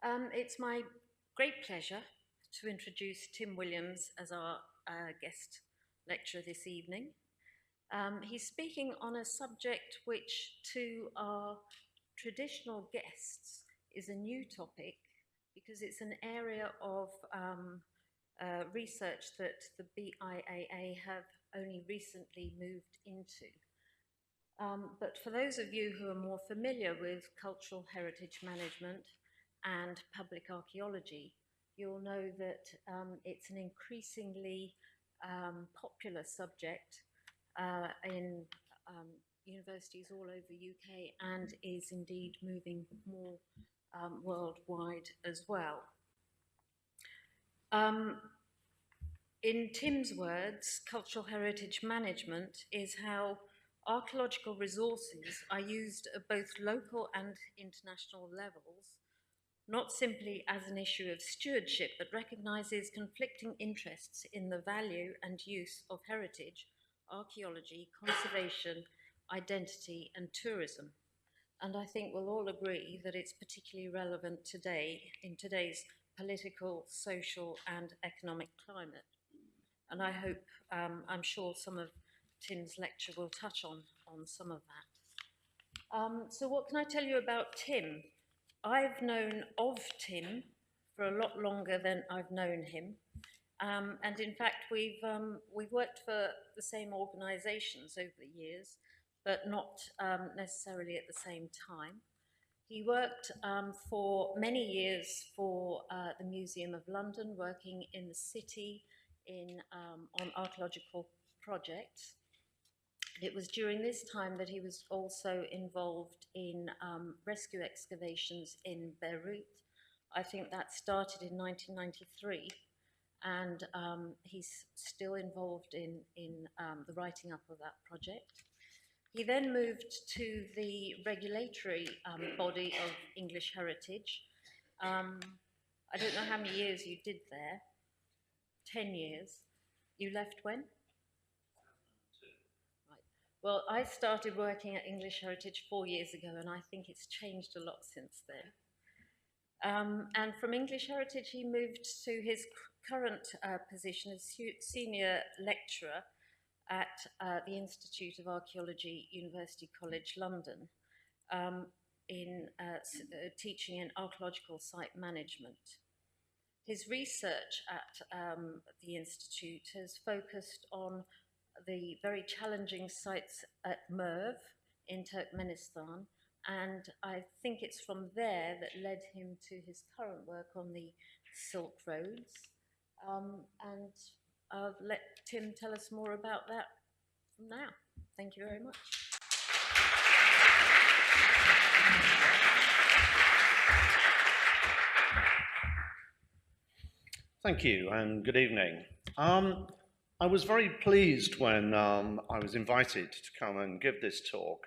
It's my great pleasure to introduce Tim Williams as our guest lecturer this evening. He's speaking on a subject which, to our traditional guests, is a new topic because it's an area of research that the BIAA have only recently moved into. But for those of you who are more familiar with cultural heritage management and public archaeology, you'll know that it's an increasingly popular subject in universities all over the UK and is indeed moving more worldwide as well. In Tim's words, cultural heritage management is how archaeological resources are used at both local and international levels, not simply as an issue of stewardship, but recognises conflicting interests in the value and use of heritage, archaeology, conservation, identity, and tourism. And I think we'll all agree that it's particularly relevant today in today's political, social, and economic climate. And I hope, I'm sure some of Tim's lecture will touch on some of that. So what can I tell you about Tim? I've known of Tim for a lot longer than I've known him. And in fact, we've worked for the same organisations over the years, but not necessarily at the same time. He worked for many years for the Museum of London, working in the city on archaeological projects. It was during this time that he was also involved in rescue excavations in Beirut. I think that started in 1993, and he's still involved in the writing up of that project. He then moved to the regulatory body of English Heritage. I don't know how many years you did there. 10 years. You left when? Well, I started working at English Heritage 4 years ago, and I think it's changed a lot since then. And from English Heritage, he moved to his current position as senior lecturer at the Institute of Archaeology, University College London, in teaching in archaeological site management. His research at the Institute has focused on the very challenging sites at Merv in Turkmenistan, and I think it's from there that led him to his current work on the Silk Roads. And I'll let Tim tell us more about that now. Thank you very much. Thank you, and good evening. I was very pleased when I was invited to come and give this talk,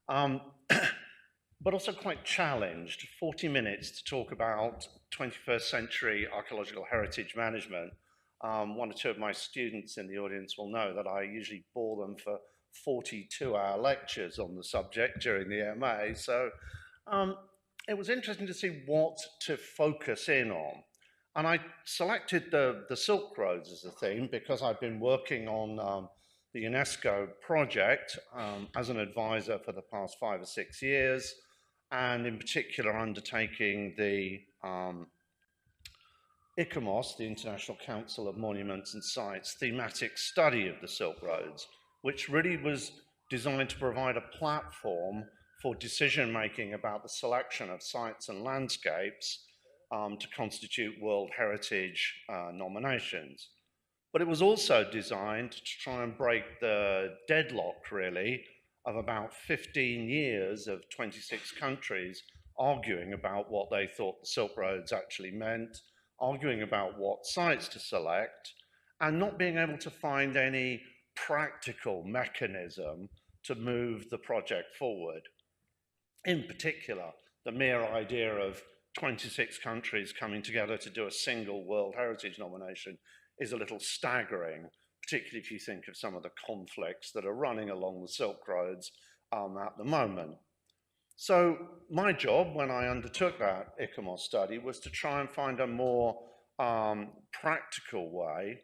but also quite challenged. 40 minutes to talk about 21st century archaeological heritage management. One or two of my students in the audience will know that I usually bore them for 42-hour lectures on the subject during the MA, so it was interesting to see what to focus in on. And I selected the Silk Roads as a theme because I've been working on the UNESCO project as an advisor for the past 5 or 6 years, and in particular undertaking the ICOMOS, the International Council of Monuments and Sites, thematic study of the Silk Roads, which really was designed to provide a platform for decision-making about the selection of sites and landscapes to constitute World Heritage nominations. But it was also designed to try and break the deadlock, really, of about 15 years of 26 countries arguing about what they thought the Silk Roads actually meant, arguing about what sites to select, and not being able to find any practical mechanism to move the project forward. In particular, the mere idea of 26 countries coming together to do a single World Heritage nomination is a little staggering, particularly if you think of some of the conflicts that are running along the Silk Roads at the moment. So my job when I undertook that ICOMOS study was to try and find a more practical way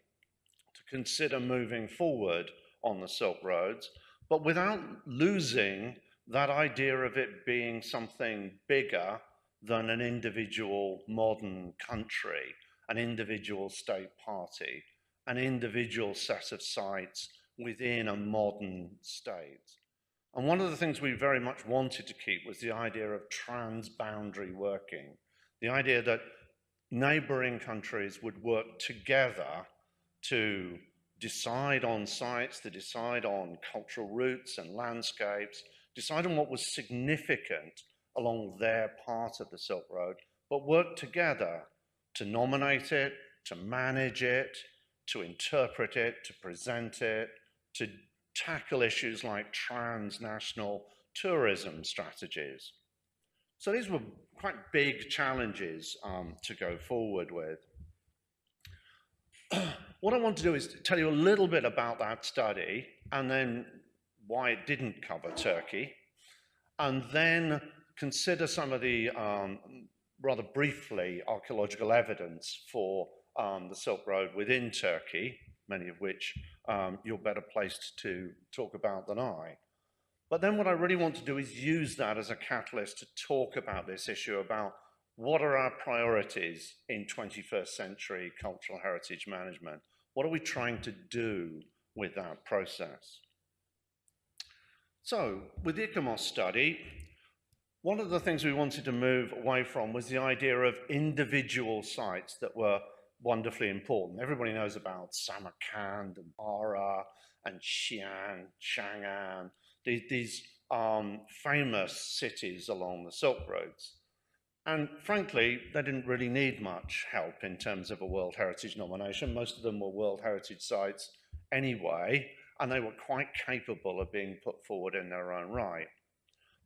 to consider moving forward on the Silk Roads, but without losing that idea of it being something bigger than an individual modern country, an individual state party, an individual set of sites within a modern state. And one of the things we very much wanted to keep was the idea of trans-boundary working, the idea that neighboring countries would work together to decide on sites, to decide on cultural routes and landscapes, decide on what was significant along their part of the Silk Road, but work together to nominate it, to manage it, to interpret it, to present it, to tackle issues like transnational tourism strategies. So these were quite big challenges to go forward with. What I want to do is tell you a little bit about that study and then why it didn't cover Turkey, and then consider some of the, rather briefly, archaeological evidence for the Silk Road within Turkey, many of which you're better placed to talk about than I. But then what I really want to do is use that as a catalyst to talk about this issue about what are our priorities in 21st century cultural heritage management? What are we trying to do with that process? So, with the ICOMOS study, one of the things we wanted to move away from was the idea of individual sites that were wonderfully important. Everybody knows about Samarkand and Bara and Xi'an, Chang'an, these famous cities along the Silk Roads. And frankly, they didn't really need much help in terms of a World Heritage nomination. Most of them were World Heritage sites anyway, and they were quite capable of being put forward in their own right.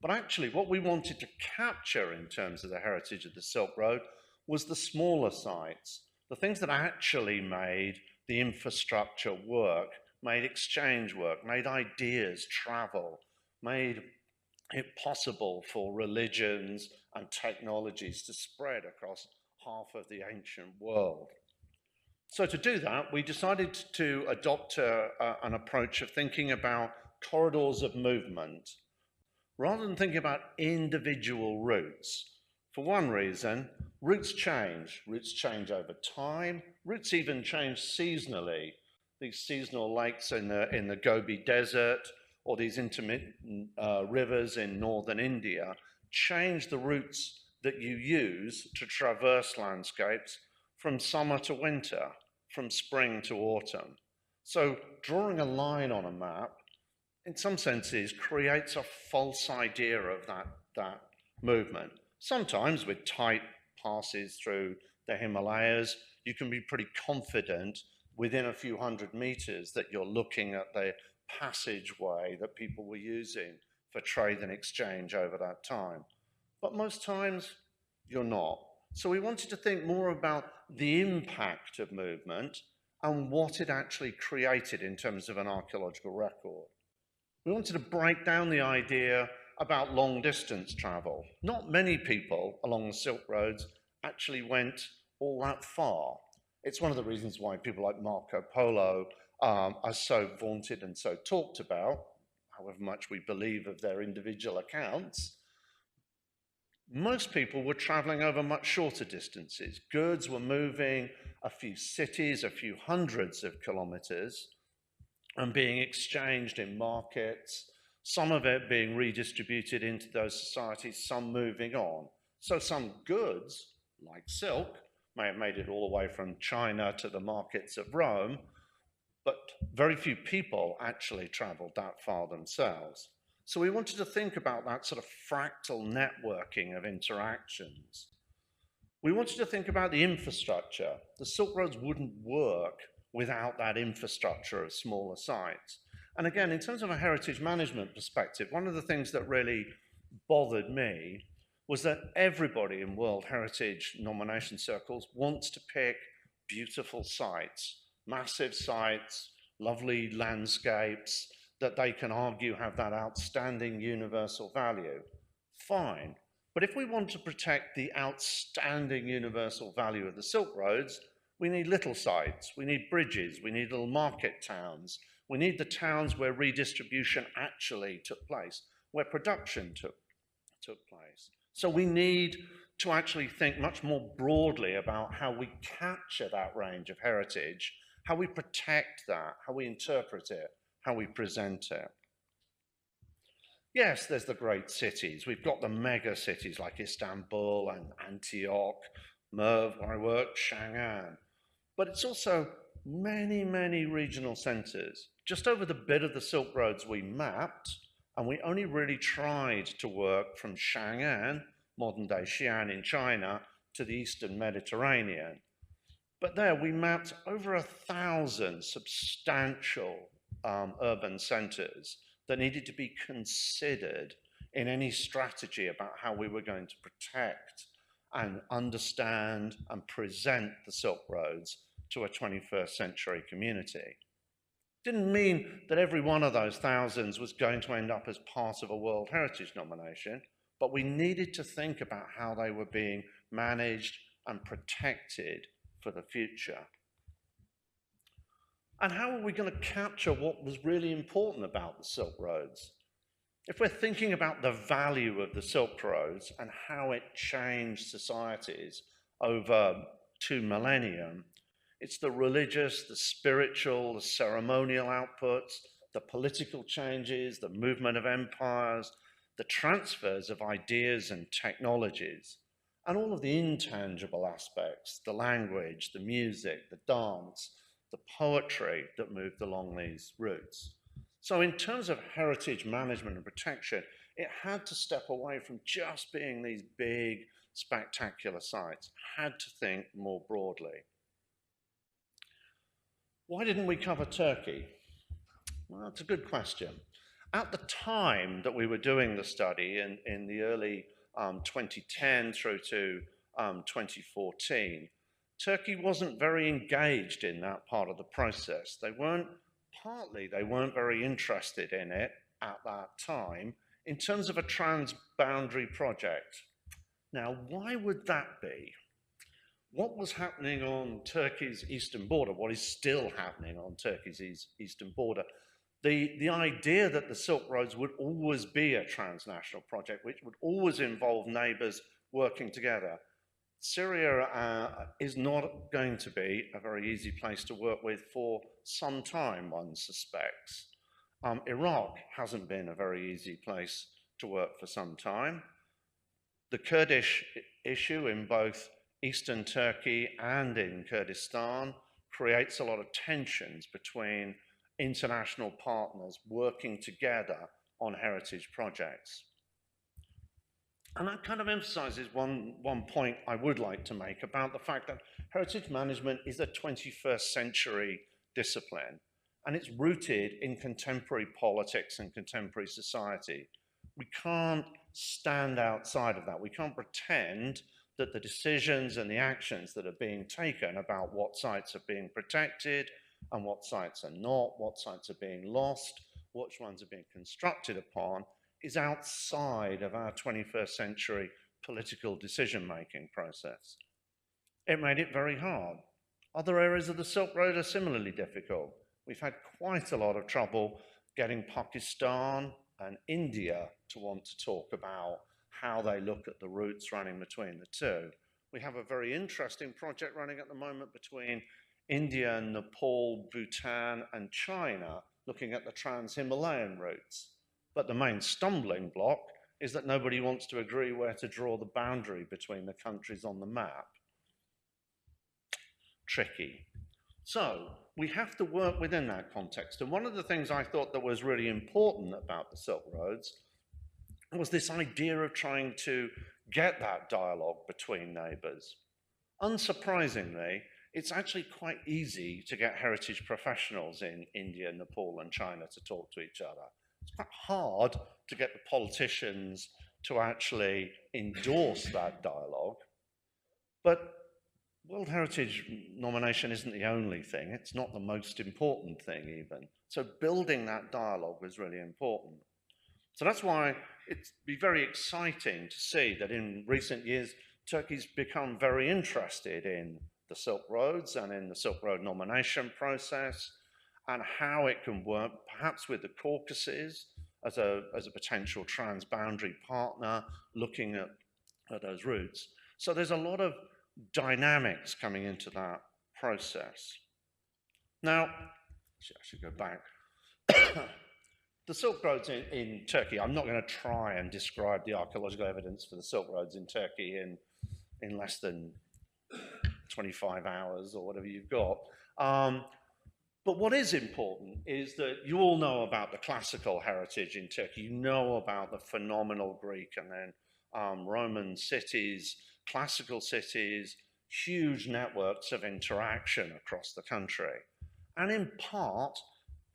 But actually, what we wanted to capture in terms of the heritage of the Silk Road was the smaller sites, the things that actually made the infrastructure work, made exchange work, made ideas travel, made it possible for religions and technologies to spread across half of the ancient world. So to do that, we decided to adopt an approach of thinking about corridors of movement, rather than thinking about individual routes. For one reason, routes change over time, routes even change seasonally. These seasonal lakes in the Gobi Desert, or these intermittent rivers in northern India, change the routes that you use to traverse landscapes from summer to winter, from spring to autumn. So drawing a line on a map, in some senses, creates a false idea of that movement. Sometimes with tight passes through the Himalayas, you can be pretty confident within a few hundred meters that you're looking at the passageway that people were using for trade and exchange over that time. But most times, you're not. So we wanted to think more about the impact of movement and what it actually created in terms of an archaeological record. We wanted to break down the idea about long distance travel. Not many people along the Silk Roads actually went all that far. It's one of the reasons why people like Marco Polo are so vaunted and so talked about, however much we believe of their individual accounts. Most people were traveling over much shorter distances. Goods were moving a few cities, a few hundreds of kilometers, and being exchanged in markets, some of it being redistributed into those societies, some moving on. So some goods, like silk, may have made it all the way from China to the markets of Rome, but very few people actually traveled that far themselves. So we wanted to think about that sort of fractal networking of interactions. We wanted to think about the infrastructure. The Silk Roads wouldn't work without that infrastructure of smaller sites. And again, in terms of a heritage management perspective, one of the things that really bothered me was that everybody in World Heritage nomination circles wants to pick beautiful sites, massive sites, lovely landscapes that they can argue have that outstanding universal value. fine. But if we want to protect the outstanding universal value of the Silk Roads, we need little sites, we need bridges, we need little market towns, we need the towns where redistribution actually took place, where production took place. So we need to actually think much more broadly about how we capture that range of heritage, how we protect that, how we interpret it, how we present it. Yes, there's the great cities. We've got the mega cities like Istanbul and Antioch, Merv, where I work, Chang'an. But it's also many, many regional centers. Just over the bit of the Silk Roads we mapped, and we only really tried to work from Chang'an, modern-day Xi'an in China, to the Eastern Mediterranean. But there we mapped over 1,000 substantial urban centers that needed to be considered in any strategy about how we were going to protect and understand and present the Silk Roads to a 21st century community. Didn't mean that every one of those thousands was going to end up as part of a World Heritage nomination, but we needed to think about how they were being managed and protected for the future. And how are we going to capture what was really important about the Silk Roads? If we're thinking about the value of the Silk Roads and how it changed societies over 2 millennia, it's the religious, the spiritual, the ceremonial outputs, the political changes, the movement of empires, the transfers of ideas and technologies, and all of the intangible aspects, the language, the music, the dance, the poetry that moved along these routes. So in terms of heritage management and protection, it had to step away from just being these big, spectacular sites, had to think more broadly. Why didn't we cover Turkey? Well, that's a good question. At the time that we were doing the study in the early 2010 through to 2014, Turkey wasn't very engaged in that part of the process. They weren't very interested in it at that time in terms of a trans-boundary project. Now, why would that be? What was happening on Turkey's eastern border, what is still happening on Turkey's eastern border, the idea that the Silk Roads would always be a transnational project, which would always involve neighbors working together. Syria is not going to be a very easy place to work with for some time, one suspects. Iraq hasn't been a very easy place to work for some time. The Kurdish issue in both eastern Turkey and in Kurdistan creates a lot of tensions between international partners working together on heritage projects. And that kind of emphasizes one point I would like to make about the fact that heritage management is a 21st century discipline, and it's rooted in contemporary politics and contemporary society. We can't stand outside of that. We can't pretend that the decisions and the actions that are being taken about what sites are being protected and what sites are not, what sites are being lost, which ones are being constructed upon, is outside of our 21st century political decision-making process. It made it very hard. Other areas of the Silk Road are similarly difficult. We've had quite a lot of trouble getting Pakistan and India to want to talk about how they look at the routes running between the two. We have a very interesting project running at the moment between India, Nepal, Bhutan, and China, looking at the trans-Himalayan routes. But the main stumbling block is that nobody wants to agree where to draw the boundary between the countries on the map. Tricky. So we have to work within that context. And one of the things I thought that was really important about the Silk Roads was this idea of trying to get that dialogue between neighbors. Unsurprisingly, it's actually quite easy to get heritage professionals in India, Nepal, and China to talk to each other. It's quite hard to get the politicians to actually endorse that dialogue. But World Heritage nomination isn't the only thing. It's not the most important thing even. So building that dialogue was really important. So that's why it'd be very exciting to see that in recent years, Turkey's become very interested in the Silk Roads and in the Silk Road nomination process and how it can work perhaps with the Caucasus as a potential transboundary partner looking at those routes. So there's a lot of dynamics coming into that process. Now, I should go back. The Silk Roads in Turkey, I'm not going to try and describe the archaeological evidence for the Silk Roads in Turkey in less than 25 hours or whatever you've got. But what is important is that you all know about the classical heritage in Turkey. You know about the phenomenal Greek and then Roman cities, classical cities, huge networks of interaction across the country. And in part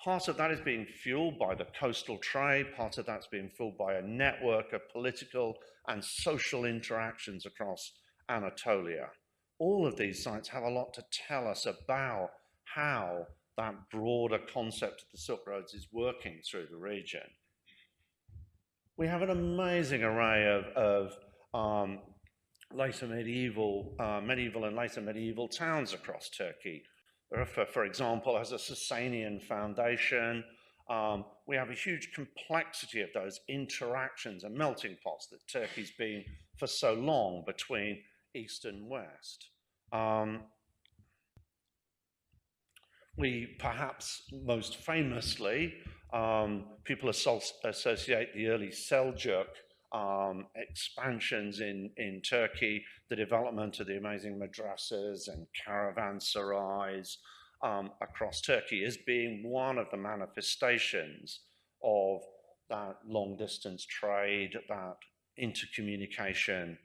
of that is being fueled by the coastal trade, part of that's being fueled by a network of political and social interactions across Anatolia. All of these sites have a lot to tell us about how that broader concept of the Silk Roads is working through the region. We have an amazing array of later medieval and later medieval towns across Turkey. For example, has a Sasanian foundation. We have a huge complexity of those interactions and melting pots that Turkey's been for so long between East and West. We perhaps most famously, people associate the early Seljuk expansions in Turkey, the development of the amazing madrasas and caravanserais across Turkey as being one of the manifestations of that long-distance trade, that intercommunication.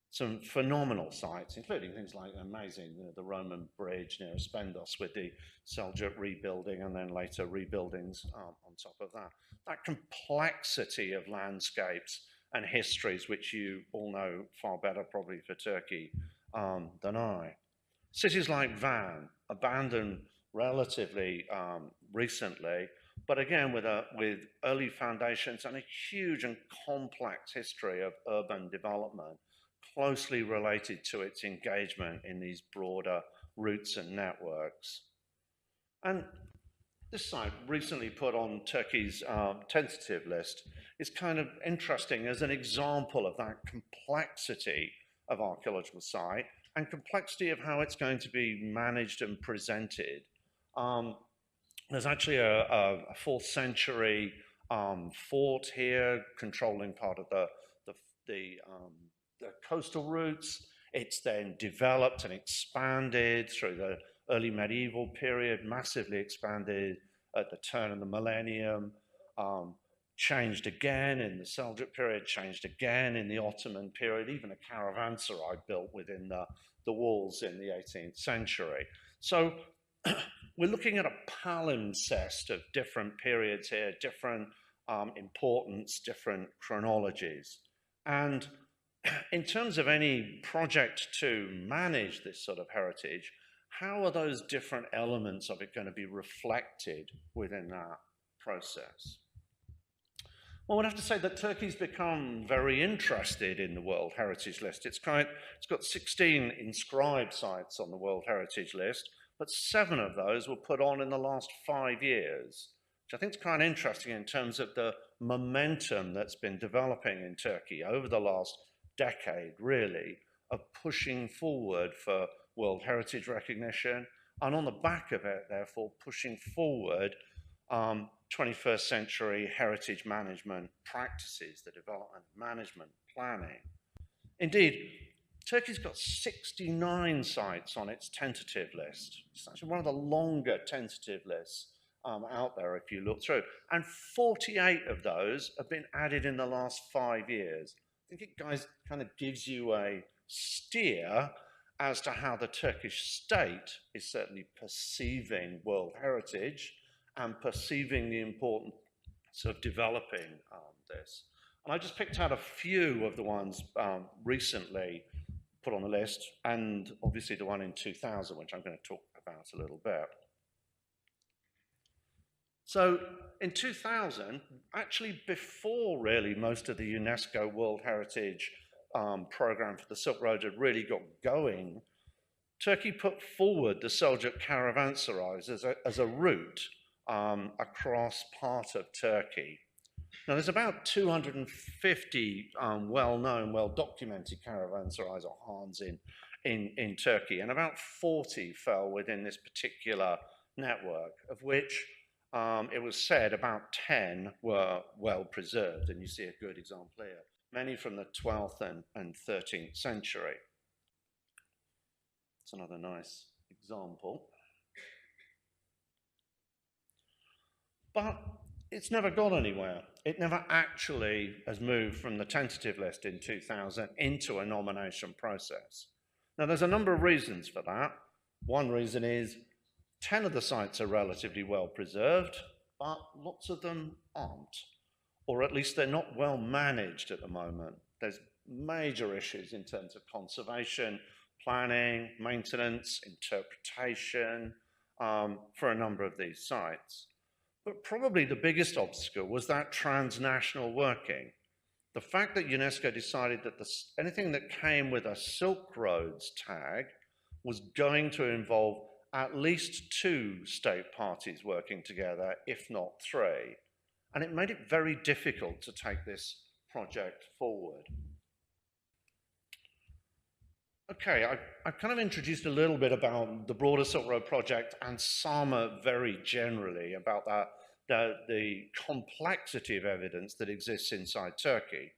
Some phenomenal sites, including things like amazing, the Roman bridge near Aspendos with the Seljuk rebuilding and then later rebuildings on top of that. That complexity of landscapes and histories, which you all know far better probably for Turkey than I. Cities like Van, abandoned relatively recently, but again with early foundations and a huge and complex history of urban development, closely related to its engagement in these broader routes and networks. And this site, recently put on Turkey's tentative list, is kind of interesting as an example of that complexity of archaeological site and complexity of how it's going to be managed and presented. There's actually a 4th century fort here controlling part of the coastal routes. It's then developed and expanded through the early medieval period, massively expanded at the turn of the millennium, changed again in the Seljuk period, changed again in the Ottoman period, even a caravanserai built within the walls in the 18th century. So we're looking at a palimpsest of different periods here, different importance, different chronologies. And in terms of any project to manage this sort of heritage, how are those different elements of it going to be reflected within that process? Well, we'd have to say that Turkey's become very interested in the World Heritage List. It's got 16 inscribed sites on the World Heritage List, but 7 of those were put on in the last 5 years, which I think is kind of interesting in terms of the momentum that's been developing in Turkey over the last decade, really, of pushing forward for World Heritage recognition, and on the back of it, therefore, pushing forward 21st century heritage management practices, the development, management, planning. Indeed, Turkey's got 69 sites on its tentative list. It's actually one of the longer tentative lists out there if you look through. And 48 of those have been added in the last 5 years. I think it kind of gives you a steer as to how the Turkish state is certainly perceiving World Heritage and perceiving the importance of developing this. And I just picked out a few of the ones recently put on the list, and obviously the one in 2000, which I'm going to talk about a little bit. So in 2000, actually before really most of the UNESCO World Heritage program for the Silk Road had really got going, Turkey put forward the Seljuk Caravanserais as a route across part of Turkey. Now there's about 250 well-known, well-documented caravanserais or Khans in Turkey, and about 40 fell within this particular network, of which it was said about 10 were well preserved, and you see a good example here, many from the 12th and 13th century. It's another nice example. But it's never gone anywhere. It never actually has moved from the tentative list in 2000 into a nomination process. Now, there's a number of reasons for that. One reason is 10 of the sites are relatively well preserved, but lots of them aren't, or at least they're not well managed at the moment. There's major issues in terms of conservation, planning, maintenance, interpretation for a number of these sites. But probably the biggest obstacle was that transnational working. The fact that UNESCO decided that anything that came with a Silk Roads tag was going to involve at least 2 state parties working together, if not 3. And it made it very difficult to take this project forward. Okay, I've kind of introduced a little bit about the broader Silk Road project and Sama very generally, about the complexity of evidence that exists inside Turkey.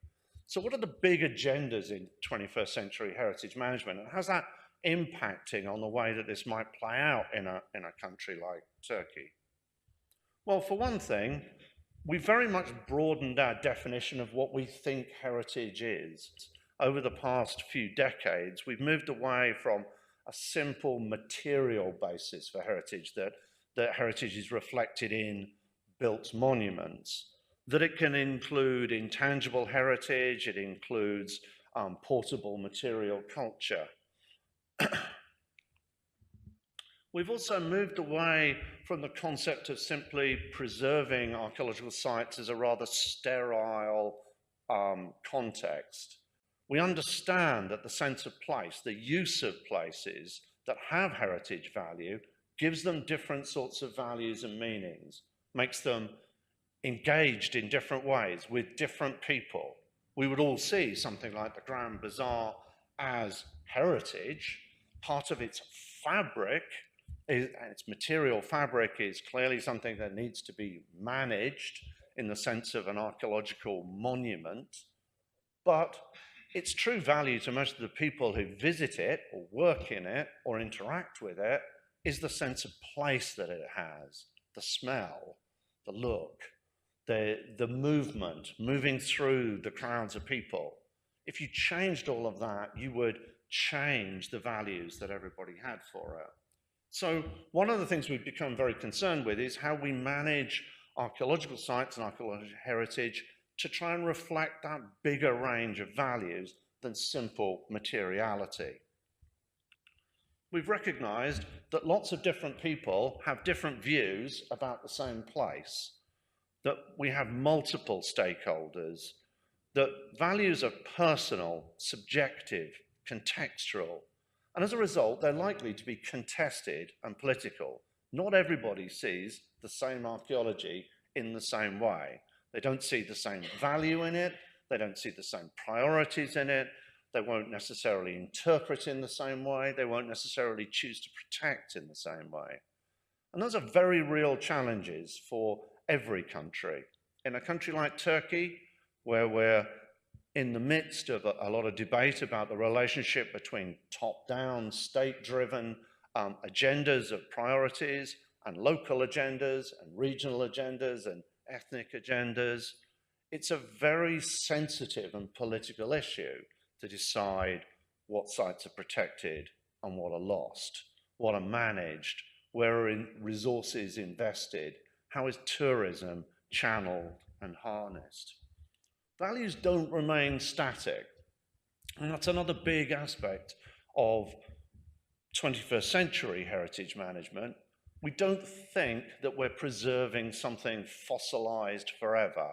So what are the big agendas in 21st century heritage management, and how's that impacting on the way that this might play out in a country like Turkey? Well, for one thing, we very much broadened our definition of what we think heritage is. Over the past few decades, we've moved away from a simple material basis for heritage, that heritage is reflected in built monuments, that it can include intangible heritage, it includes portable material culture. We've also moved away from the concept of simply preserving archaeological sites as a rather sterile context. We understand that the sense of place, the use of places that have heritage value, gives them different sorts of values and meanings, makes them engaged in different ways with different people. We would all see something like the Grand Bazaar as heritage. Part of its fabric, its material fabric, is clearly something that needs to be managed in the sense of an archaeological monument, but its true value to most of the people who visit it or work in it or interact with it is the sense of place that it has, the smell, the look, the movement, moving through the crowds of people. If you changed all of that, you would change the values that everybody had for it. So one of the things we've become very concerned with is how we manage archaeological sites and archaeological heritage to try and reflect that bigger range of values than simple materiality. We've recognized that lots of different people have different views about the same place, that we have multiple stakeholders, that values are personal, subjective, contextual, and as a result, they're likely to be contested and political. Not everybody sees the same archaeology in the same way. They don't see the same value in it, they don't see the same priorities in it, they won't necessarily interpret in the same way, they won't necessarily choose to protect in the same way. And those are very real challenges for every country. In a country like Turkey, where we're in the midst of a lot of debate about the relationship between top-down, state-driven agendas of priorities and local agendas and regional agendas and ethnic agendas, it's a very sensitive and political issue to decide what sites are protected and what are lost, what are managed, where are resources invested, how is tourism channeled and harnessed. Values don't remain static, and that's another big aspect of 21st century heritage management. We don't think that we're preserving something fossilized forever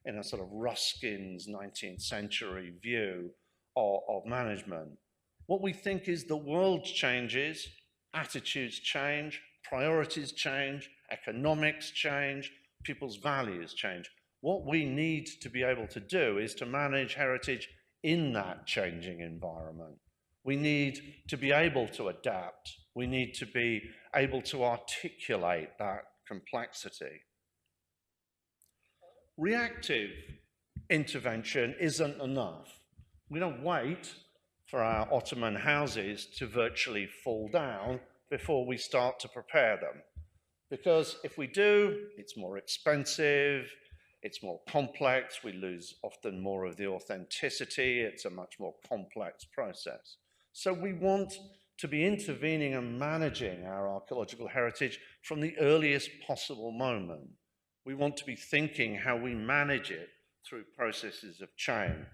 in a sort of Ruskin's 19th century view of management. What we think is the world changes, attitudes change, priorities change, economics change, people's values change. What we need to be able to do is to manage heritage in that changing environment. We need to be able to adapt. We need to be able to articulate that complexity. Reactive intervention isn't enough. We don't wait for our Ottoman houses to virtually fall down before we start to prepare them. Because if we do, it's more expensive, it's more complex, we lose often more of the authenticity, it's a much more complex process. So we want to be intervening and managing our archaeological heritage from the earliest possible moment. We want to be thinking how we manage it through processes of change.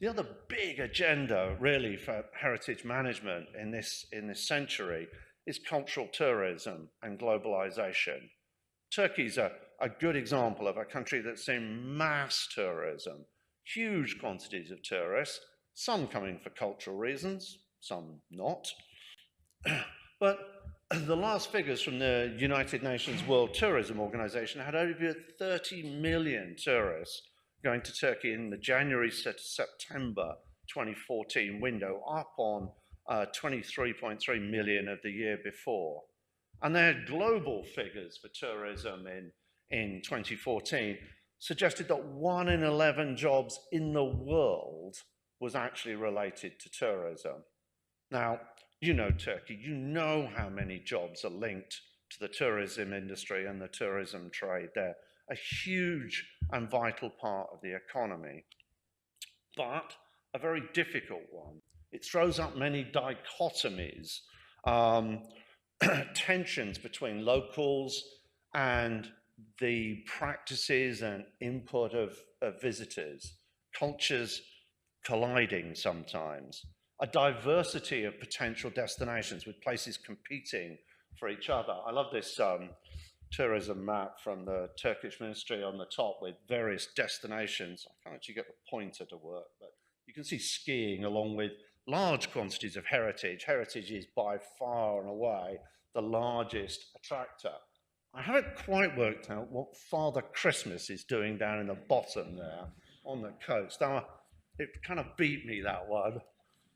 The other big agenda, really, for heritage management in this century is cultural tourism and globalisation. Turkey's a good example of a country that's seen mass tourism, huge quantities of tourists, some coming for cultural reasons, some not. But the last figures from the United Nations World Tourism Organization had over 30 million tourists going to Turkey in the January to September 2014 window, up on 23.3 million of the year before. And their global figures for tourism in 2014 suggested that 1 in 11 jobs in the world was actually related to tourism. Now, you know Turkey, you know how many jobs are linked to the tourism industry and the tourism trade. They're a huge and vital part of the economy, but a very difficult one. It throws up many dichotomies, tensions between locals and the practices and input of visitors, cultures colliding sometimes, a diversity of potential destinations with places competing for each other. I love this tourism map from the Turkish ministry on the top with various destinations. I can't actually get the pointer to work, but you can see skiing along with large quantities of heritage. Heritage is by far and away the largest attractor. I haven't quite worked out what Father Christmas is doing down in the bottom there on the coast. Now, it kind of beat me, that one.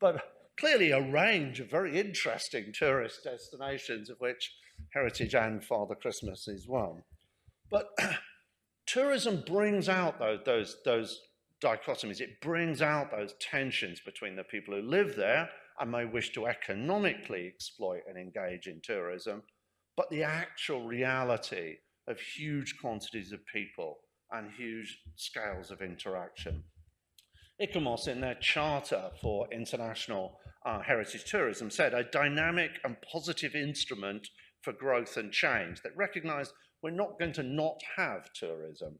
But clearly a range of very interesting tourist destinations, of which heritage and Father Christmas is one. But tourism brings out those dichotomies. It brings out those tensions between the people who live there and may wish to economically exploit and engage in tourism, but the actual reality of huge quantities of people and huge scales of interaction. ICOMOS, in their Charter for International Heritage Tourism, said a dynamic and positive instrument for growth and change that recognised we're not going to not have tourism.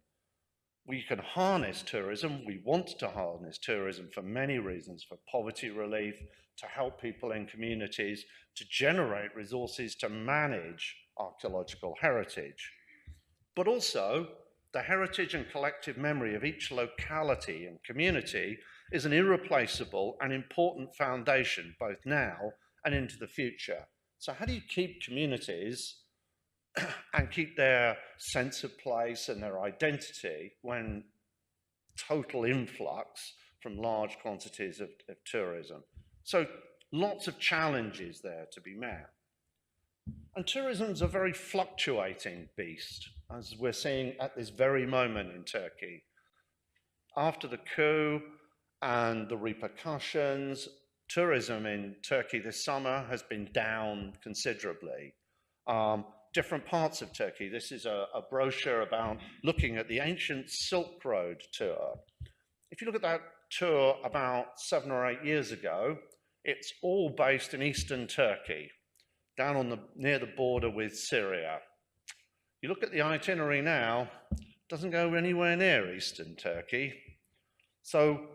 We can harness tourism. We want to harness tourism for many reasons, for poverty relief, to help people in communities, to generate resources to manage archaeological heritage. But also, the heritage and collective memory of each locality and community is an irreplaceable and important foundation, both now and into the future. So how do you keep communities and keep their sense of place and their identity when total influx from large quantities of tourism? So lots of challenges there to be met. And tourism is a very fluctuating beast, as we're seeing at this very moment in Turkey. After the coup and the repercussions, tourism in Turkey this summer has been down considerably. Different parts of Turkey. This is a brochure about looking at the ancient Silk Road tour. If you look at that tour about 7 or 8 years ago, it's all based in eastern Turkey, down near the border with Syria. You look at the itinerary now, it doesn't go anywhere near eastern Turkey. So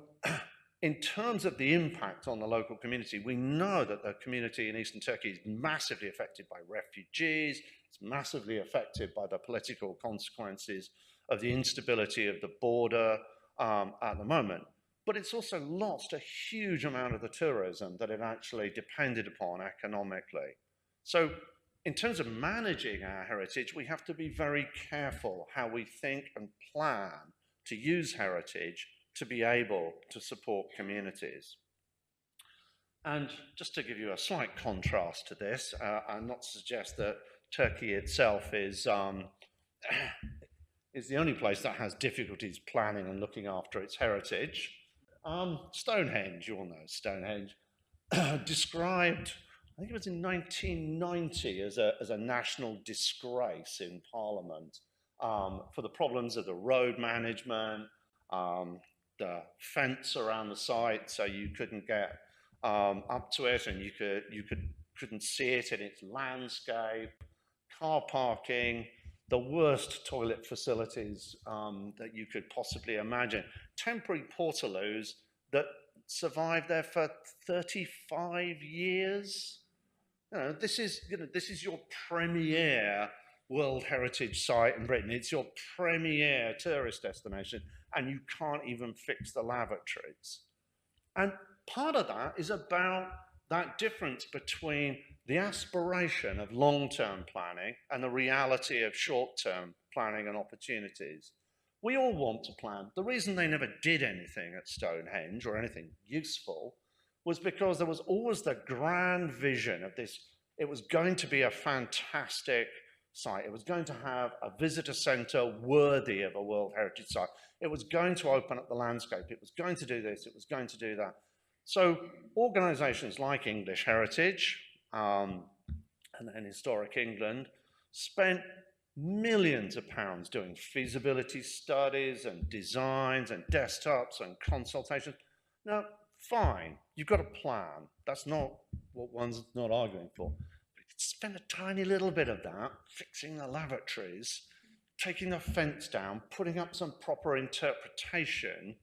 in terms of the impact on the local community, we know that the community in Eastern Turkey is massively affected by refugees, it's massively affected by the political consequences of the instability of the border at the moment. But it's also lost a huge amount of the tourism that it actually depended upon economically. So in terms of managing our heritage, we have to be very careful how we think and plan to use heritage to be able to support communities. And just to give you a slight contrast to this, and not to suggest that Turkey itself is the only place that has difficulties planning and looking after its heritage. Stonehenge, you all know Stonehenge, described, I think it was in 1990, as a national disgrace in Parliament for the problems of the road management, the fence around the site, so you couldn't get up to it, and you couldn't see it in its landscape, car parking, the worst toilet facilities that you could possibly imagine, temporary portaloos that survived there for 35 years. This is your premier World Heritage Site in Britain. It's your premier tourist destination, and you can't even fix the lavatories. And part of that is about that difference between the aspiration of long-term planning and the reality of short-term planning and opportunities. We all want to plan. The reason they never did anything at Stonehenge or anything useful was because there was always the grand vision of this. It was going to be a fantastic site. It was going to have a visitor center worthy of a World Heritage Site. It was going to open up the landscape. It was going to do this. It was going to do that. So organizations like English Heritage and Historic England spent millions of pounds doing feasibility studies and designs and desktops and consultations. Now, fine, you've got a plan. That's not what one's not arguing for. Spend a tiny little bit of that fixing the lavatories, taking the fence down, putting up some proper interpretation.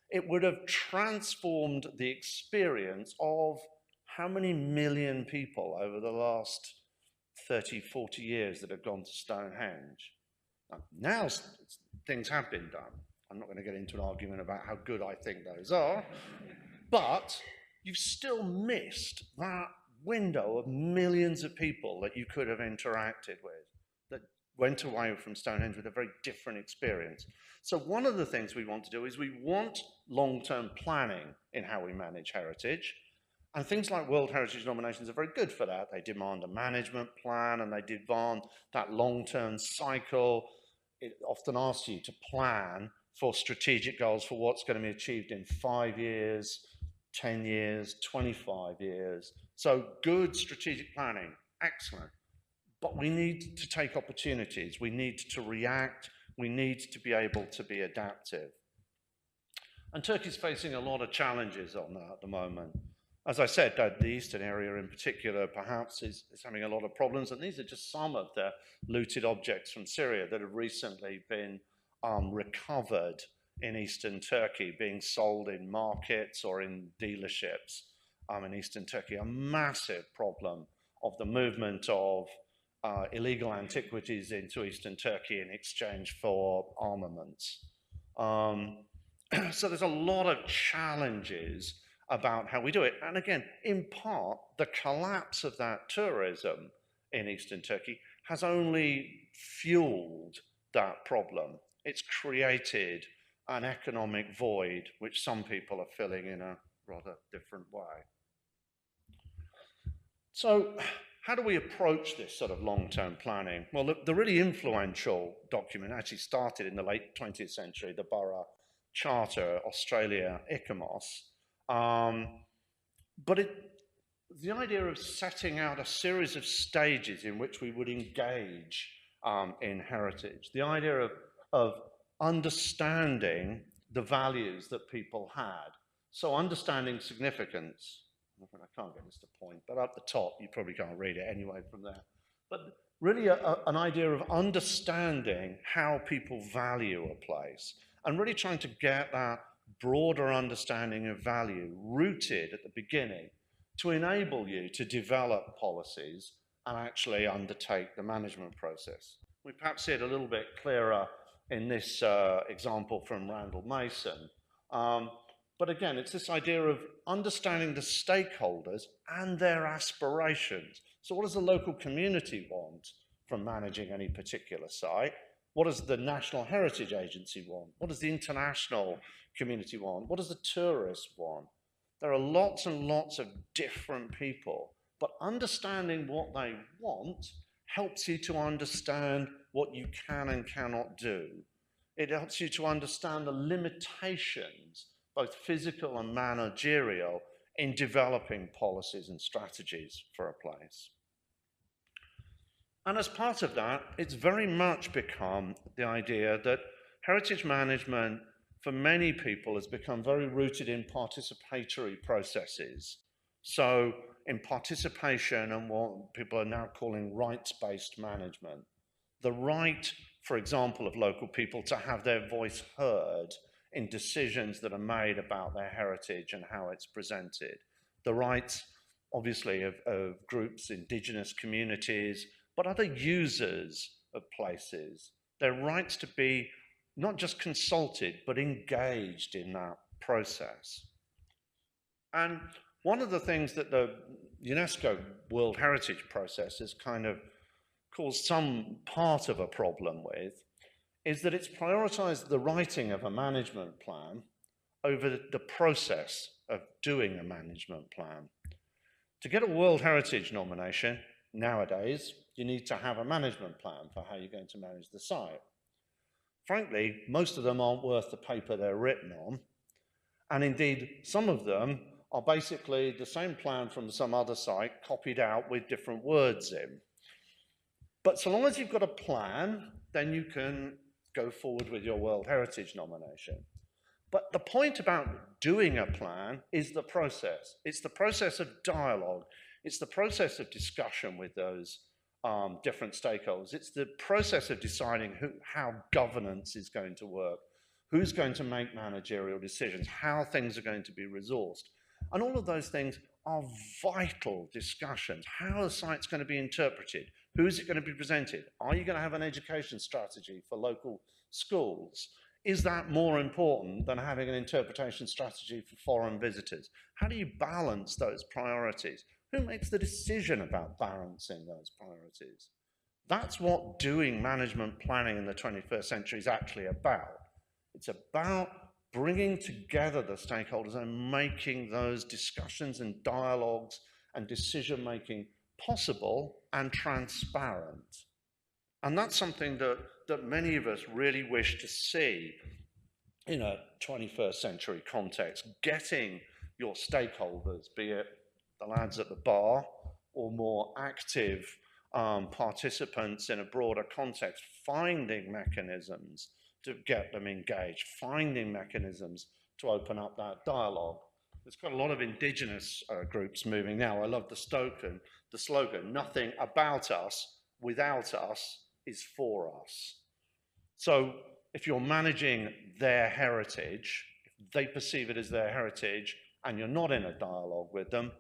It would have transformed the experience of how many million people over the last 30, 40 years that have gone to Stonehenge. Now things have been done. I'm not going to get into an argument about how good I think those are, but you've still missed that window of millions of people that you could have interacted with, that went away from Stonehenge with a very different experience. So one of the things we want to do is we want long-term planning in how we manage heritage, and things like World Heritage nominations are very good for that. They demand a management plan, and they demand that long-term cycle. It often asks you to plan for strategic goals for what's going to be achieved in 5 years, 10 years, 25 years. So good strategic planning, excellent. But we need to take opportunities. We need to react. We need to be able to be adaptive. And Turkey's facing a lot of challenges on that at the moment. As I said, the eastern area in particular perhaps is having a lot of problems, and these are just some of the looted objects from Syria that have recently been recovered in eastern Turkey, being sold in markets or in dealerships in eastern Turkey. A massive problem of the movement of illegal antiquities into eastern Turkey in exchange for armaments. So there's a lot of challenges about how we do it. And again, in part, the collapse of that tourism in eastern Turkey has only fueled that problem. It's created an economic void, which some people are filling in a rather different way. So how do we approach this sort of long-term planning? Well, the really influential document actually started in the late 20th century, the Beirut Charter, Australia, ICOMOS. But the idea of setting out a series of stages in which we would engage in heritage, the idea of understanding the values that people had. So understanding significance. I can't get this to point, but up the top, you probably can't read it anyway from there. But really an idea of understanding how people value a place and really trying to get that broader understanding of value rooted at the beginning to enable you to develop policies and actually undertake the management process. We perhaps see it a little bit clearer in this example from Randall Mason. But again, it's this idea of understanding the stakeholders and their aspirations. So what does the local community want from managing any particular site? What does the National Heritage Agency want? What does the international community want? What does the tourist want? There are lots and lots of different people, but understanding what they want helps you to understand what you can and cannot do. It helps you to understand the limitations, both physical and managerial, in developing policies and strategies for a place. And as part of that, it's very much become the idea that heritage management for many people has become very rooted in participatory processes. So in participation and what people are now calling rights-based management, the right, for example, of local people to have their voice heard in decisions that are made about their heritage and how it's presented. The rights, obviously, of groups, indigenous communities, but other users of places, their rights to be not just consulted, but engaged in that process. And one of the things that the UNESCO World Heritage process has kind of caused some part of a problem with is that it's prioritized the writing of a management plan over the process of doing a management plan. To get a World Heritage nomination, nowadays, you need to have a management plan for how you're going to manage the site. Frankly, most of them aren't worth the paper they're written on. And indeed, some of them are basically the same plan from some other site copied out with different words in. But so long as you've got a plan, then you can go forward with your World Heritage nomination. But the point about doing a plan is the process. It's the process of dialogue. It's the process of discussion with those different stakeholders. It's the process of deciding how governance is going to work, who's going to make managerial decisions, how things are going to be resourced. And all of those things are vital discussions. How are the sites going to be interpreted? Who's it going to be presented? Are you going to have an education strategy for local schools? Is that more important than having an interpretation strategy for foreign visitors? How do you balance those priorities? Who makes the decision about balancing those priorities? That's what doing management planning in the 21st century is actually about. It's about bringing together the stakeholders and making those discussions and dialogues and decision-making possible and transparent. And that's something that many of us really wish to see in a 21st century context, getting your stakeholders, be it the lads at the bar or more active participants in a broader context, finding mechanisms to get them engaged, finding mechanisms to open up that dialogue. There's got a lot of indigenous groups moving now. I love the slogan, nothing about us without us is for us. So if you're managing their heritage, if they perceive it as their heritage and you're not in a dialogue with them,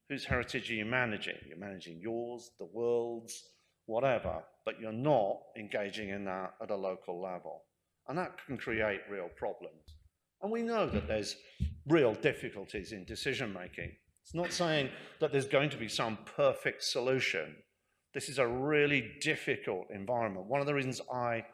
whose heritage are you managing? You're managing yours, the world's, whatever, but you're not engaging in that at a local level. And that can create real problems. And we know that there's real difficulties in decision making. It's not saying that there's going to be some perfect solution. This is a really difficult environment. One of the reasons I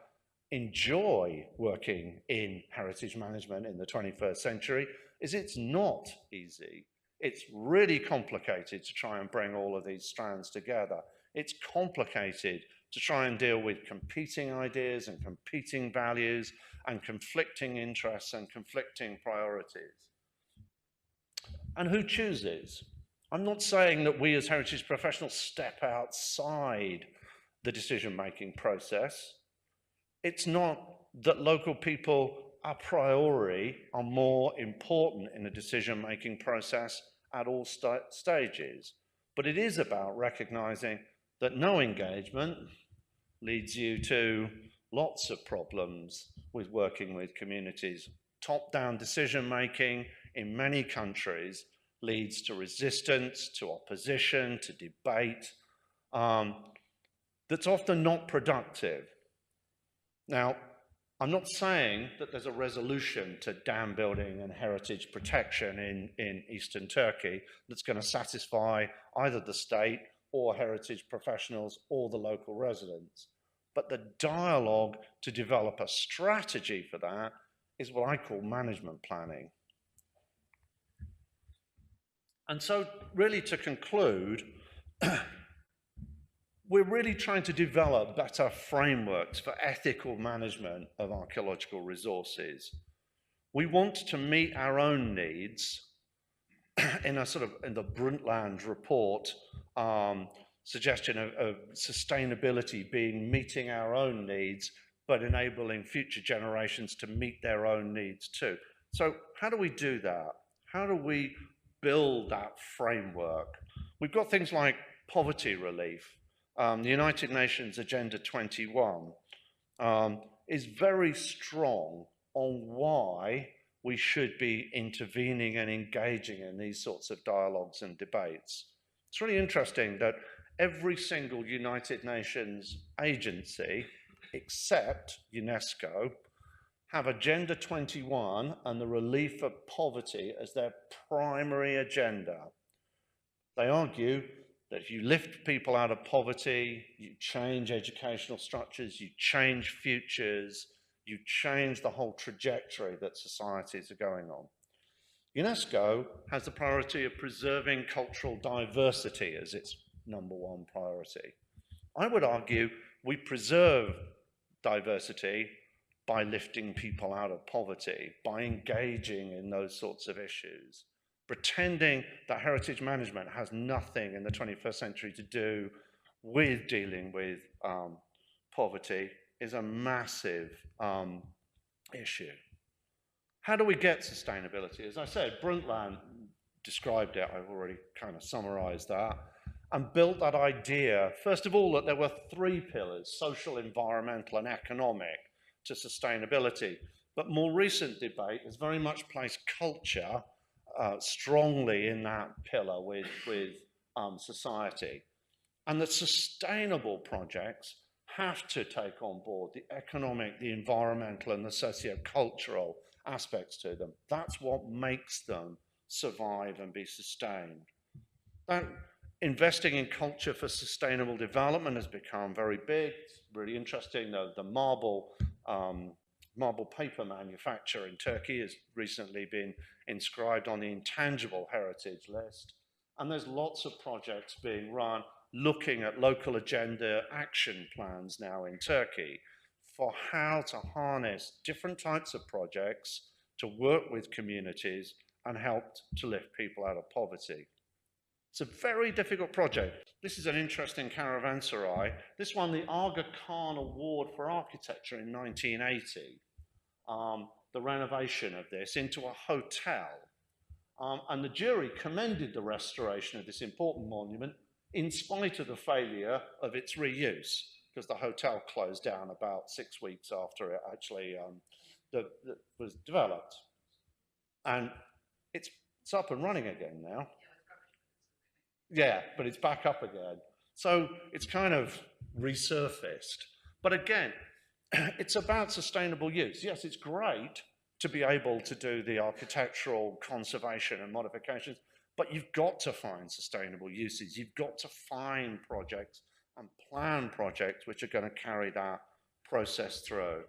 enjoy working in heritage management in the 21st century is it's not easy. It's really complicated to try and bring all of these strands together. It's complicated to try and deal with competing ideas and competing values and conflicting interests and conflicting priorities. And who chooses? I'm not saying that we as heritage professionals step outside the decision-making process. It's not that local people a priori are more important in the decision-making process at all stages. But it is about recognizing that no engagement leads you to lots of problems with working with communities top-down decision-making in many countries leads to resistance, to opposition, to debate, that's often not productive. Now, I'm not saying that there's a resolution to dam building and heritage protection in Eastern Turkey that's going to satisfy either the state or heritage professionals or the local residents. But the dialogue to develop a strategy for that is what I call management planning. And so really to conclude, we're really trying to develop better frameworks for ethical management of archaeological resources. We want to meet our own needs in the Brundtland report, suggestion of sustainability being meeting our own needs, but enabling future generations to meet their own needs too. So how do we do that? How do we build that framework? We've got things like poverty relief. The United Nations Agenda 21 is very strong on why we should be intervening and engaging in these sorts of dialogues and debates. It's really interesting that every single United Nations agency, except UNESCO, have Agenda 21 and the relief of poverty as their primary agenda. They argue that if you lift people out of poverty, you change educational structures, you change futures, you change the whole trajectory that societies are going on. UNESCO has the priority of preserving cultural diversity as its #1 priority. I would argue we preserve diversity by lifting people out of poverty, by engaging in those sorts of issues. Pretending that heritage management has nothing in the 21st century to do with dealing with poverty is a massive issue. How do we get sustainability? As I said, Brundtland described it, I've already kind of summarized that, and built that idea, first of all, that there were 3 pillars, social, environmental, and economic, to sustainability. But more recent debate has very much placed culture strongly in that pillar with society. And that sustainable projects have to take on board the economic, the environmental, and the socio-cultural aspects to them. That's what makes them survive and be sustained. Investing in culture for sustainable development has become very big. It's really interesting. The marble paper manufacture in Turkey has recently been inscribed on the intangible heritage list. And there's lots of projects being run looking at local agenda action plans now in Turkey for how to harness different types of projects to work with communities and help to lift people out of poverty. It's a very difficult project. This is an interesting caravanserai. This won the Aga Khan Award for Architecture in 1980. The renovation of this into a hotel. And the jury commended the restoration of this important monument in spite of the failure of its reuse, because the hotel closed down about 6 weeks after it actually was developed. And it's up and running again now. Yeah, but it's back up again. So it's kind of resurfaced. But again, it's about sustainable use. Yes, it's great to be able to do the architectural conservation and modifications, but you've got to find sustainable uses. You've got to find projects and plan projects which are going to carry that process through.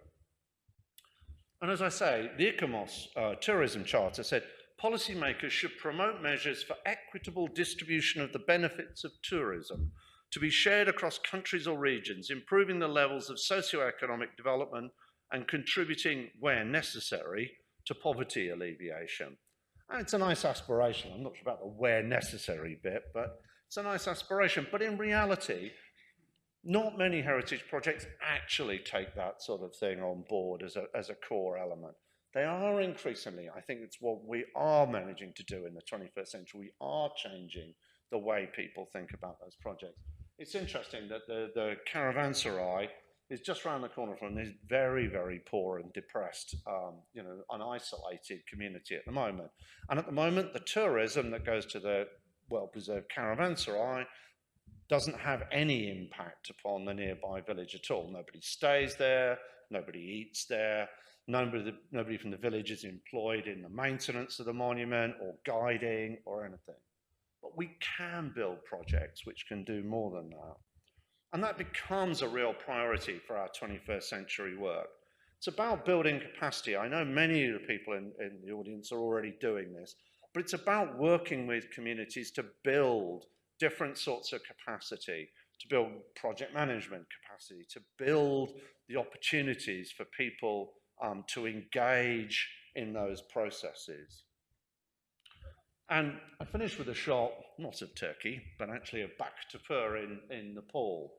And as I say, the ICOMOS Tourism Charter said, policymakers should promote measures for equitable distribution of the benefits of tourism to be shared across countries or regions, improving the levels of socio-economic development and contributing, where necessary, to poverty alleviation. And it's a nice aspiration. I'm not sure about the where necessary bit, but it's a nice aspiration. But in reality, not many heritage projects actually take that sort of thing on board as a core element. They are increasingly, I think it's what we are managing to do in the 21st century. We are changing the way people think about those projects. It's interesting that the Caravanserai is just around the corner from this very, very poor and depressed, you know, an isolated community at the moment. And at the moment, the tourism that goes to the well-preserved Caravanserais doesn't have any impact upon the nearby village at all. Nobody stays there, nobody eats there, nobody from the village is employed in the maintenance of the monument or guiding or anything. But we can build projects which can do more than that. And that becomes a real priority for our 21st century work. It's about building capacity. I know many of the people in the audience are already doing this, but it's about working with communities to build different sorts of capacity, to build project management capacity, to build the opportunities for people to engage in those processes. And I finished with a shot, not of Turkey, but actually of Bakhtapur in Nepal.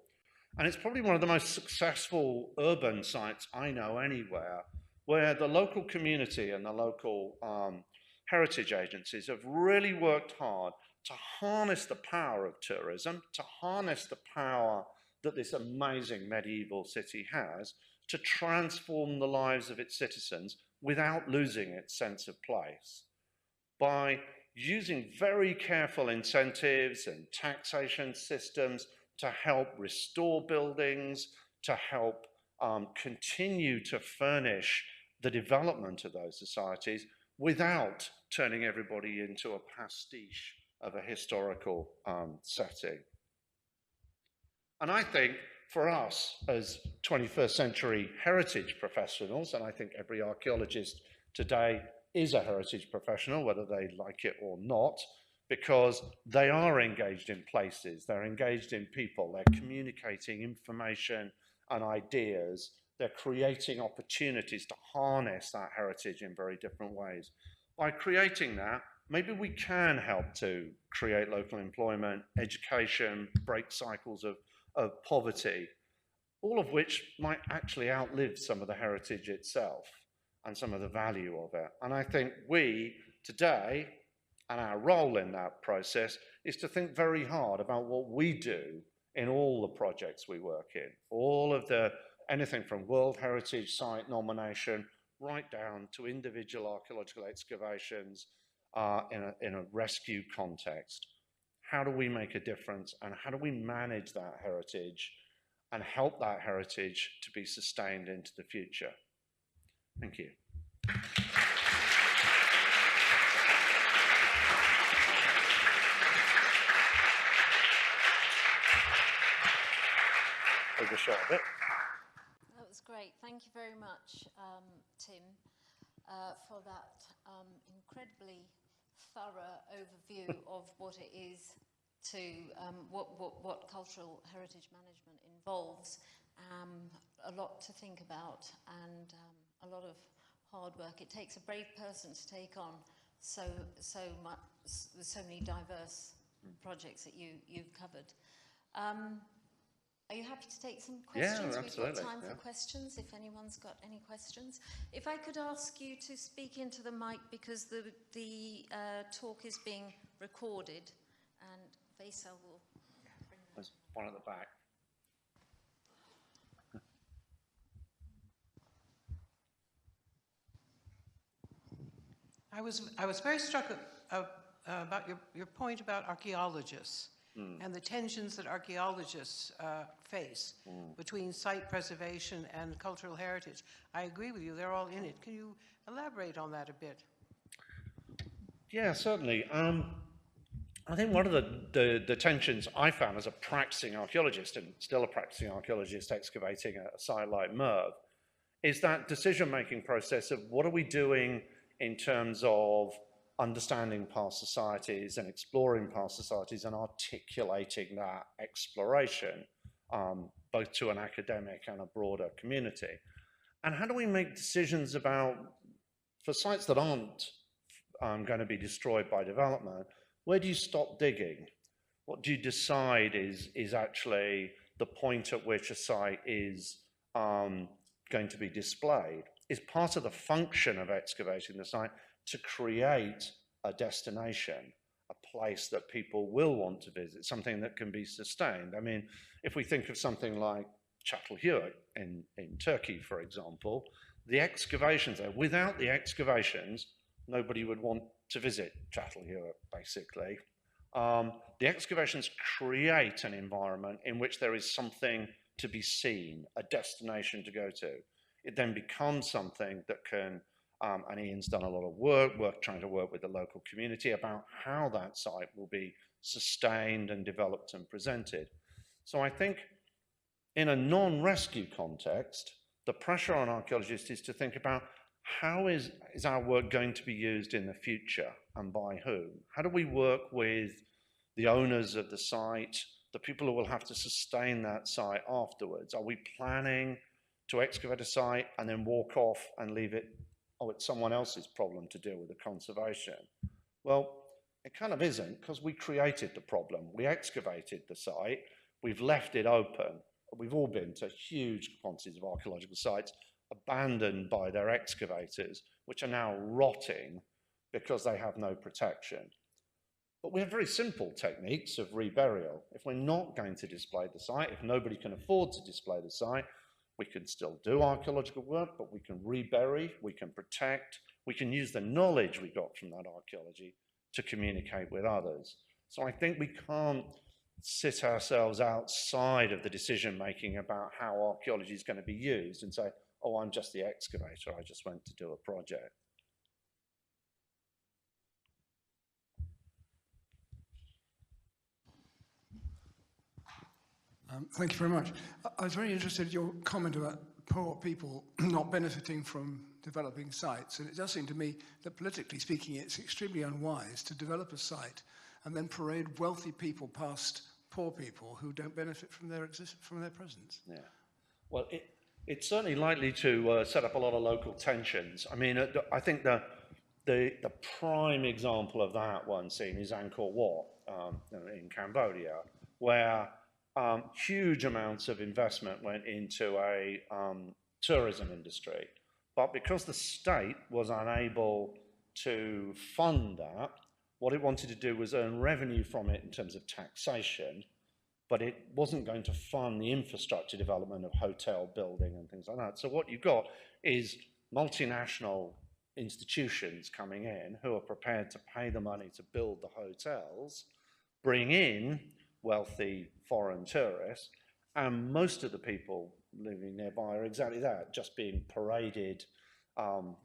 And it's probably one of the most successful urban sites I know anywhere, where the local community and the local heritage agencies have really worked hard to harness the power of tourism, to harness the power that this amazing medieval city has, to transform the lives of its citizens without losing its sense of place, by using very careful incentives and taxation systems to help restore buildings, to help continue to furnish the development of those societies without turning everybody into a pastiche of a historical setting. And I think for us as 21st century heritage professionals, and I think every archaeologist today is a heritage professional, whether they like it or not, because they are engaged in places, they're engaged in people, they're communicating information and ideas, they're creating opportunities to harness that heritage in very different ways. By creating that, maybe we can help to create local employment, education, break cycles of poverty, all of which might actually outlive some of the heritage itself and some of the value of it. And I think we today, and our role in that process, is to think very hard about what we do in all the projects we work in, all of anything from World Heritage Site nomination right down to individual archaeological excavations in a rescue context. How do we make a difference, and how do we manage that heritage and help that heritage to be sustained into the future? Thank you. Over the shot a bit. That was great. Thank you very much, Tim, for that incredibly thorough overview of what it is to what cultural heritage management involves. A lot to think about and a lot of hard work. It takes a brave person to take on so many diverse projects that you've covered. Are you happy to take some questions? Yeah, absolutely. We've got time for questions, if anyone's got any questions. If I could ask you to speak into the mic, because the talk is being recorded, and Faisal will bring that. There's one at the back. I was very struck about your point about archaeologists and the tensions that archaeologists face between site preservation and cultural heritage. I agree with you, they're all in it. Can you elaborate on that a bit? Yeah, certainly. I think one of the tensions I found as a practicing archaeologist, and still a practicing archaeologist excavating a site like Merv, is that decision-making process of what are we doing in terms of understanding past societies and exploring past societies and articulating that exploration, both to an academic and a broader community. And how do we make decisions about, for sites that aren't going to be destroyed by development, where do you stop digging? What do you decide is actually the point at which a site is going to be displayed? Is part of the function of excavating the site to create a destination, a place that people will want to visit, something that can be sustained. I mean, if we think of something like Çatalhöyük in Turkey, for example, the excavations there, without the excavations, nobody would want to visit Çatalhöyük, basically. The excavations create an environment in which there is something to be seen, a destination to go to. It then becomes something that can, and Ian's done a lot of work trying to work with the local community about how that site will be sustained and developed and presented. So I think in a non-rescue context, the pressure on archaeologists is to think about how is our work going to be used in the future and by whom? How do we work with the owners of the site, the people who will have to sustain that site afterwards? Are we planning to excavate a site and then walk off and leave it, oh, it's someone else's problem to deal with the conservation? Well, it kind of isn't, because we created the problem. We excavated the site, we've left it open. We've all been to huge quantities of archaeological sites abandoned by their excavators, which are now rotting because they have no protection. But we have very simple techniques of reburial. If we're not going to display the site, if nobody can afford to display the site, we can still do archaeological work, but we can rebury, we can protect, we can use the knowledge we got from that archaeology to communicate with others. So I think we can't sit ourselves outside of the decision-making about how archaeology is going to be used and say, oh, I'm just the excavator, I just went to do a project. Thank you very much. I was very interested in your comment about poor people not benefiting from developing sites, and it does seem to me that politically speaking it's extremely unwise to develop a site and then parade wealthy people past poor people who don't benefit from their presence. Yeah. Well, it's certainly likely to set up a lot of local tensions. I mean, I think the prime example of that one scene is Angkor Wat in Cambodia, where huge amounts of investment went into a tourism industry. But because the state was unable to fund that, what it wanted to do was earn revenue from it in terms of taxation, but it wasn't going to fund the infrastructure development of hotel building and things like that. So what you've got is multinational institutions coming in who are prepared to pay the money to build the hotels, bring in wealthy foreign tourists, and most of the people living nearby are exactly that, just being paraded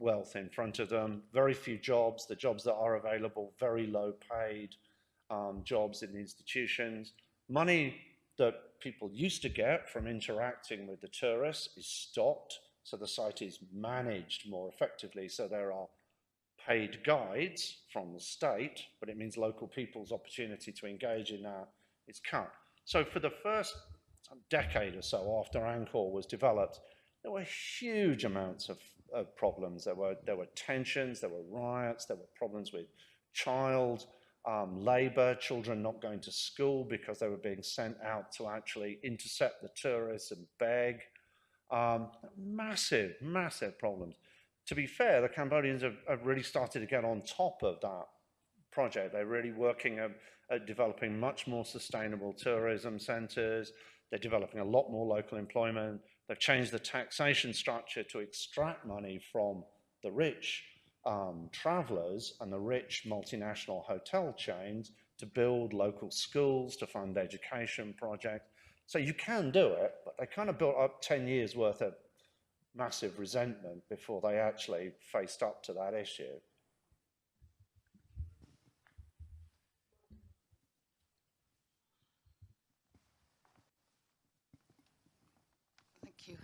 wealth in front of them. Very few jobs, the jobs that are available, very low paid jobs in the institutions. Money that people used to get from interacting with the tourists is stopped, so the site is managed more effectively, so there are paid guides from the state, but it means local people's opportunity to engage in that is cut. So for the first decade or so after Angkor was developed, there were huge amounts of problems. There were tensions, there were riots, there were problems with child labor, children not going to school because they were being sent out to actually intercept the tourists and beg. Massive, massive problems. To be fair, the Cambodians have really started to get on top of that project. They're really working at developing much more sustainable tourism centers. They're developing a lot more local employment. They've changed the taxation structure to extract money from the rich travelers and the rich multinational hotel chains to build local schools, to fund education projects. So you can do it, but they kind of built up 10 years worth of massive resentment before they actually faced up to that issue. Thank you.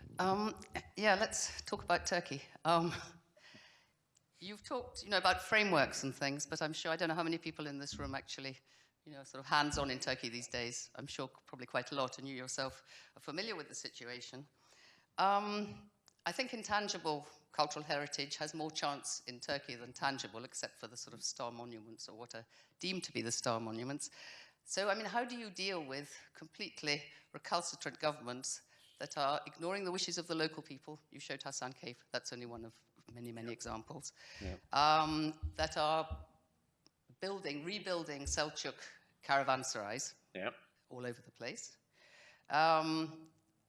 Yeah, let's talk about Turkey. You've talked, about frameworks and things, but I'm sure, I don't know how many people in this room actually, sort of hands-on in Turkey these days. I'm sure probably quite a lot, and you yourself are familiar with the situation. I think intangible cultural heritage has more chance in Turkey than tangible, except for the sort of star monuments, or what are deemed to be the star monuments. So, I mean, how do you deal with completely recalcitrant governments that are ignoring the wishes of the local people? You showed Hasan Cave, that's only one of many, many examples. Yeah. That are rebuilding Seljuk Caravanserais all over the place.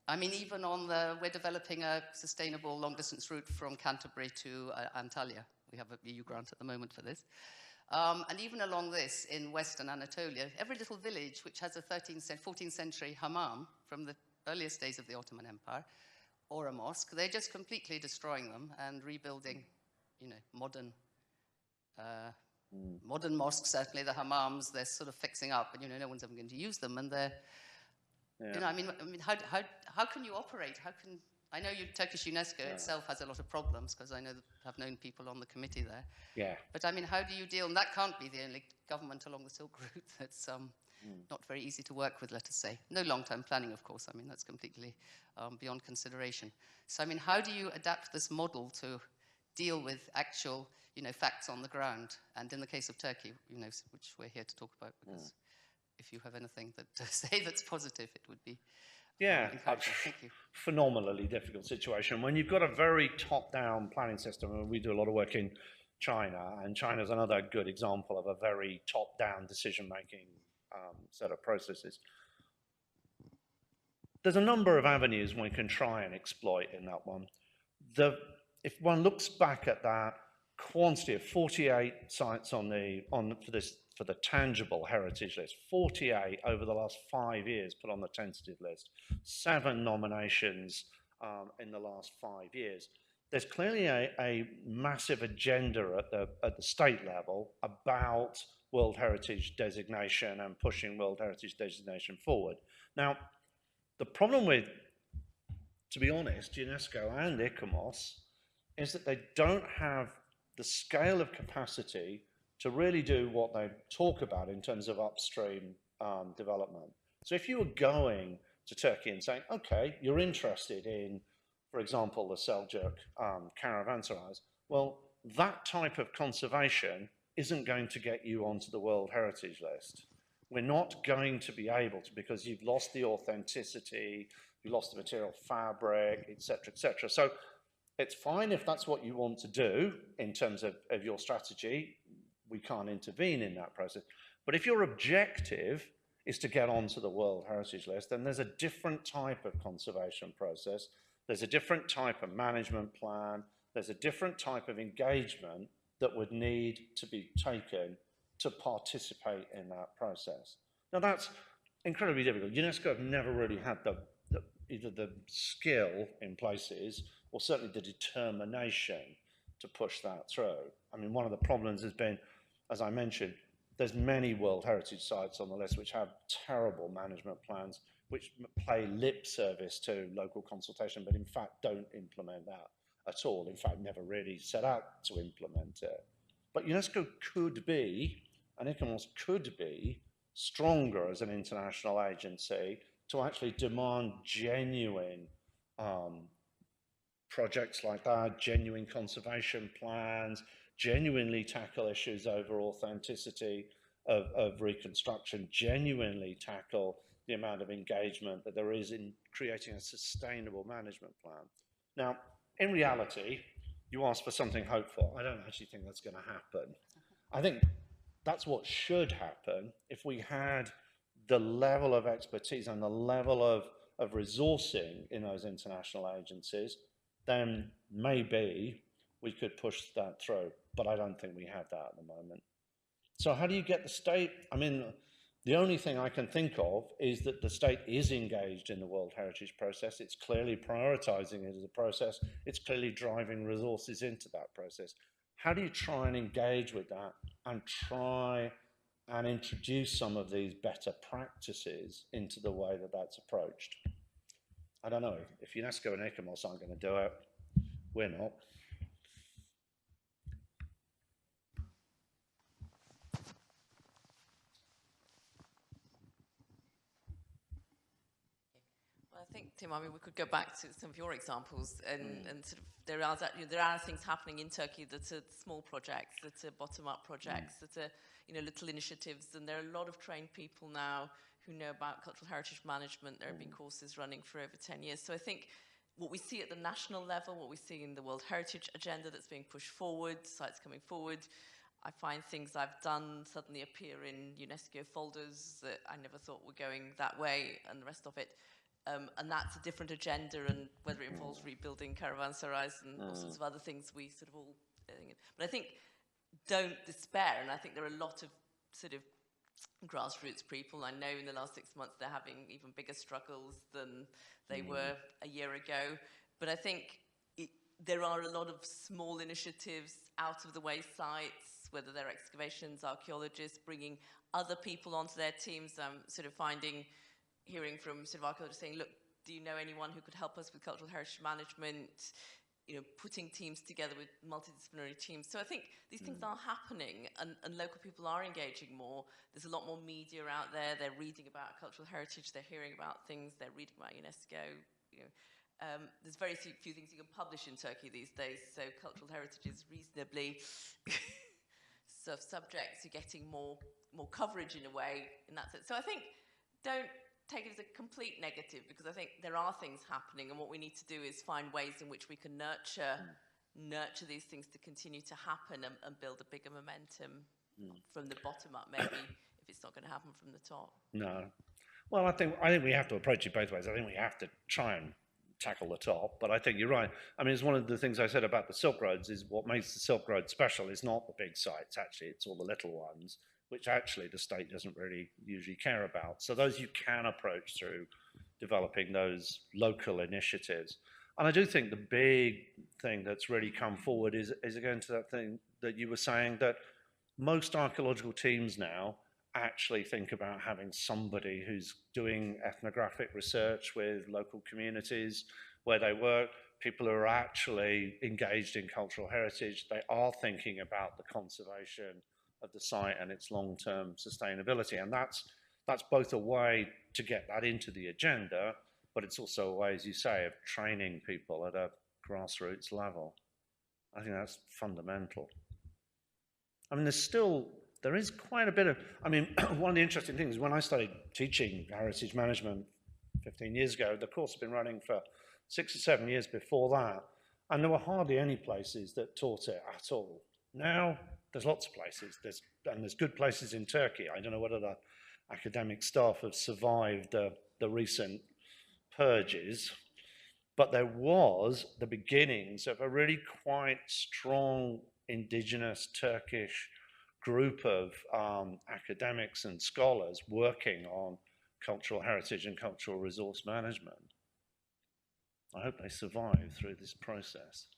I mean, even on we're developing a sustainable long-distance route from Canterbury to Antalya. We have an EU grant at the moment for this. And even along this, in Western Anatolia, every little village which has a 14th century hammam from the earliest days of the Ottoman Empire, or a mosque, they're just completely destroying them and rebuilding, you know, modern mosques, certainly the hammams, they're sort of fixing up, and, you know, no one's ever going to use them, and they're, you know, I mean, how can you operate? I know Turkish UNESCO itself has a lot of problems, because I know that I've known people on the committee there. Yeah. But I mean, how do you deal? And that can't be the only government along the Silk Route that's not very easy to work with, let us say. No long-term planning, of course. I mean, that's completely beyond consideration. So I mean, how do you adapt this model to deal with actual, you know, facts on the ground? And in the case of Turkey, you know, which we're here to talk about, because if you have anything to say that's positive, it would be. Yeah, thank you. Phenomenally difficult situation. When you've got a very top-down planning system, and we do a lot of work in China, and China's another good example of a very top-down decision-making set of processes. There's a number of avenues one can try and exploit in that one. If one looks back at that quantity of 48 sites for the tangible heritage list, 48 over the last 5 years put on the tentative list, 7 nominations in the last 5 years. There's clearly a massive agenda at the state level about World Heritage designation and pushing World Heritage designation forward. Now, the problem with, to be honest, UNESCO and ICOMOS is that they don't have the scale of capacity to really do what they talk about in terms of upstream development. So if you were going to Turkey and saying, okay, you're interested in, for example, the Seljuk Caravanserais, well, that type of conservation isn't going to get you onto the World Heritage List. We're not going to be able to, because you've lost the authenticity, you've lost the material fabric, etc., etc. So it's fine if that's what you want to do in terms of your strategy. We can't intervene in that process. But if your objective is to get onto the World Heritage List, then there's a different type of conservation process. There's a different type of management plan. There's a different type of engagement that would need to be taken to participate in that process. Now, that's incredibly difficult. UNESCO have never really had either the skill in places or certainly the determination to push that through. I mean, one of the problems has been, as I mentioned, there's many World Heritage sites on the list which have terrible management plans, which pay lip service to local consultation, but in fact don't implement that at all. In fact, never really set out to implement it. But UNESCO could be, and ICOMOS could be, stronger as an international agency to actually demand genuine projects like that, genuine conservation plans, genuinely tackle issues over authenticity of reconstruction, genuinely tackle the amount of engagement that there is in creating a sustainable management plan. Now, in reality, you asked for something hopeful. I don't actually think that's going to happen. I think that's what should happen if we had the level of expertise and the level of resourcing in those international agencies, then maybe we could push that through. But I don't think we have that at the moment. So how do you get the state? I mean, the only thing I can think of is that the state is engaged in the World Heritage process. It's clearly prioritizing it as a process. It's clearly driving resources into that process. How do you try and engage with that and try and introduce some of these better practices into the way that that's approached? I don't know. If UNESCO and ICOMOS aren't going to do it, we're not. I think, Tim, I mean, we could go back to some of your examples, and sort of there are things happening in Turkey that are small projects, that are bottom-up projects, that are, you know, little initiatives, and there are a lot of trained people now who know about cultural heritage management. There have been courses running for over 10 years. So I think what we see at the national level, what we see in the World Heritage agenda that's being pushed forward, sites coming forward, I find things I've done suddenly appear in UNESCO folders that I never thought were going that way, and the rest of it. And that's a different agenda, and whether it involves rebuilding caravanserais and all sorts of other things, we sort of all. But I think don't despair, and I think there are a lot of sort of grassroots people. I know in the last 6 months they're having even bigger struggles than they were a year ago. But I think there are a lot of small initiatives, out of the way sites, whether they're excavations, archaeologists, bringing other people onto their teams. Sort of hearing from sort of archaeologists saying, look, do you know anyone who could help us with cultural heritage management? You know, putting teams together with multidisciplinary teams. So I think these things are happening, and local people are engaging more. There's a lot more media out there. They're reading about cultural heritage. They're hearing about things. They're reading about UNESCO. You know, there's very few things you can publish in Turkey these days. So cultural heritage is reasonably subject to getting more coverage in a way in that sense. So I think don't take it as a complete negative, because I think there are things happening, and what we need to do is find ways in which we can nurture these things to continue to happen, and build a bigger momentum from the bottom up, maybe, if it's not going to happen from the top. No. Well, I think we have to approach it both ways. I think we have to try and tackle the top, but I think you're right. I mean, it's one of the things I said about the Silk Roads is what makes the Silk Road special is not the big sites, actually, it's all the little ones, which actually the state doesn't really usually care about. So those you can approach through developing those local initiatives. And I do think the big thing that's really come forward is again to that thing that you were saying, that most archaeological teams now actually think about having somebody who's doing ethnographic research with local communities where they work, people who are actually engaged in cultural heritage. They are thinking about the conservation of the site and its long-term sustainability. And that's both a way to get that into the agenda, but it's also a way, as you say, of training people at a grassroots level. I think that's fundamental. I mean, there is quite a bit of, I mean, one of the interesting things, when I started teaching heritage management 15 years ago, the course had been running for 6 or 7 years before that, and there were hardly any places that taught it at all. Now, there's lots of places, there's good places in Turkey. I don't know whether the academic staff have survived the recent purges, but there was the beginnings of a really quite strong indigenous Turkish group of academics and scholars working on cultural heritage and cultural resource management. I hope they survive through this process.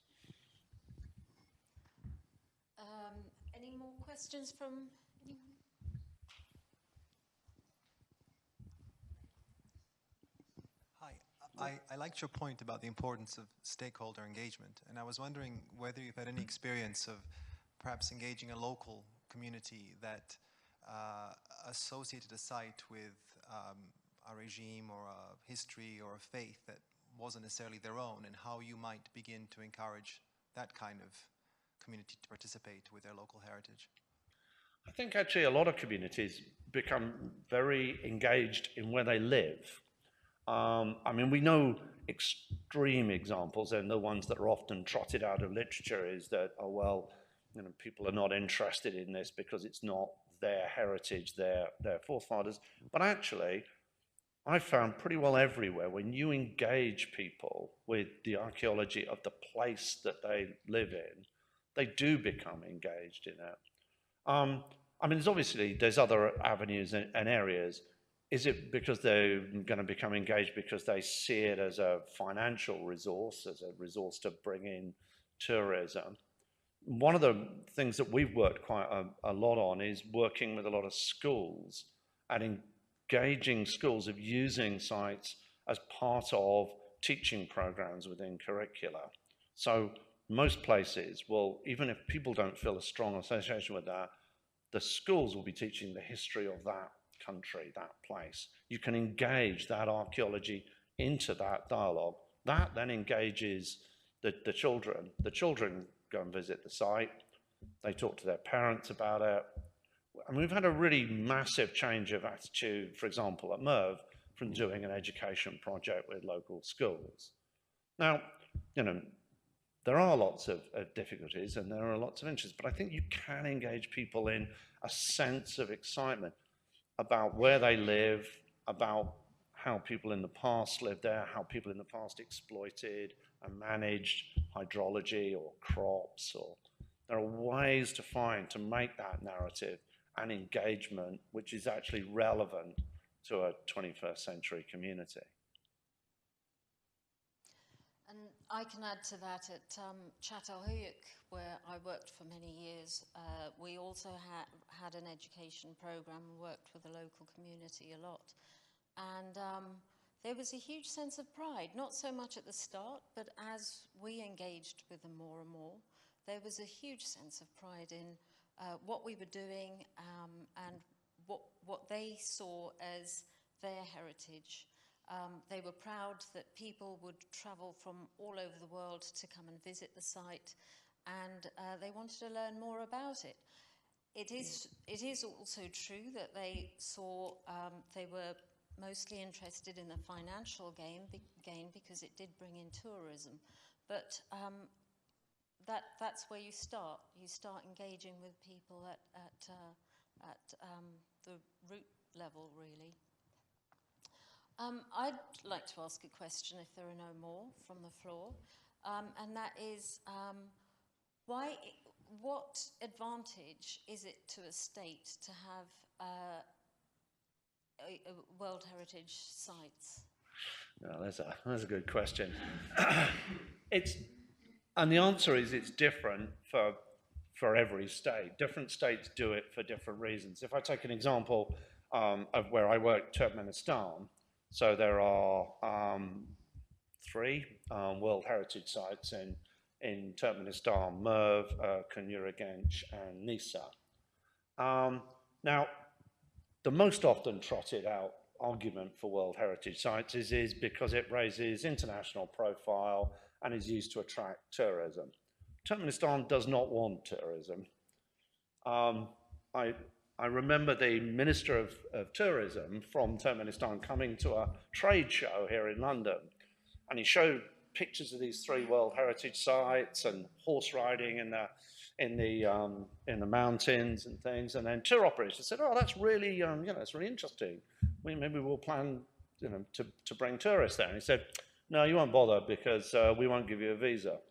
Any more questions from anyone? Hi, I liked your point about the importance of stakeholder engagement, and I was wondering whether you've had any experience of perhaps engaging a local community that associated a site with a regime or a history or a faith that wasn't necessarily their own, and how you might begin to encourage that kind of community to participate with their local heritage. I think actually a lot of communities become very engaged in where they live. I mean, we know extreme examples, and the ones that are often trotted out of literature is that, oh, well, you know, people are not interested in this because it's not their heritage, their forefathers. But actually, I found pretty well everywhere, when you engage people with the archaeology of the place that they live in, they do become engaged in it. I mean, there's other avenues and areas. Is it because they're going to become engaged because they see it as a financial resource, as a resource to bring in tourism? One of the things that we've worked quite a lot on is working with a lot of schools and engaging schools of using sites as part of teaching programs within curricula. So most places will, even if people don't feel a strong association with that, the schools will be teaching the history of that country, that place. You can engage that archaeology into that dialogue. That then engages the children. The children go and visit the site. They talk to their parents about it. And we've had a really massive change of attitude, for example, at MERV, from doing an education project with local schools. Now, you know, there are lots of difficulties and there are lots of interests, but I think you can engage people in a sense of excitement about where they live, about how people in the past lived there, how people in the past exploited and managed hydrology or crops, or there are ways to find to make that narrative and engagement which is actually relevant to a 21st century community. And I can add to that at Çatalhöyük, where I worked for many years, we also had an education program and worked with the local community a lot. And there was a huge sense of pride, not so much at the start, but as we engaged with them more and more, there was a huge sense of pride in what we were doing and what they saw as their heritage. They were proud that people would travel from all over the world to come and visit the site, and they wanted to learn more about it. It is also true that they saw they were mostly interested in the financial gain because it did bring in tourism, but that's where you start. You start engaging with people at the root level, really. I'd like to ask a question, if there are no more from the floor, and that is, what advantage is it to a state to have World Heritage sites? No, that's a good question. And the answer is it's different for every state. Different states do it for different reasons. If I take an example of where I work, Turkmenistan, so there are 3 World Heritage Sites in Turkmenistan: Merv, Kanyuragenç, and Nisa. Now, the most often trotted out argument for World Heritage Sites is because it raises international profile and is used to attract tourism. Turkmenistan does not want tourism. I remember the Minister of Tourism from Turkmenistan coming to a trade show here in London, and he showed pictures of these 3 World Heritage Sites and horse riding in the mountains and things, and then tour operators said, "Oh, that's really it's really interesting. Maybe we'll plan to bring tourists there." And he said, "No, you won't bother because we won't give you a visa."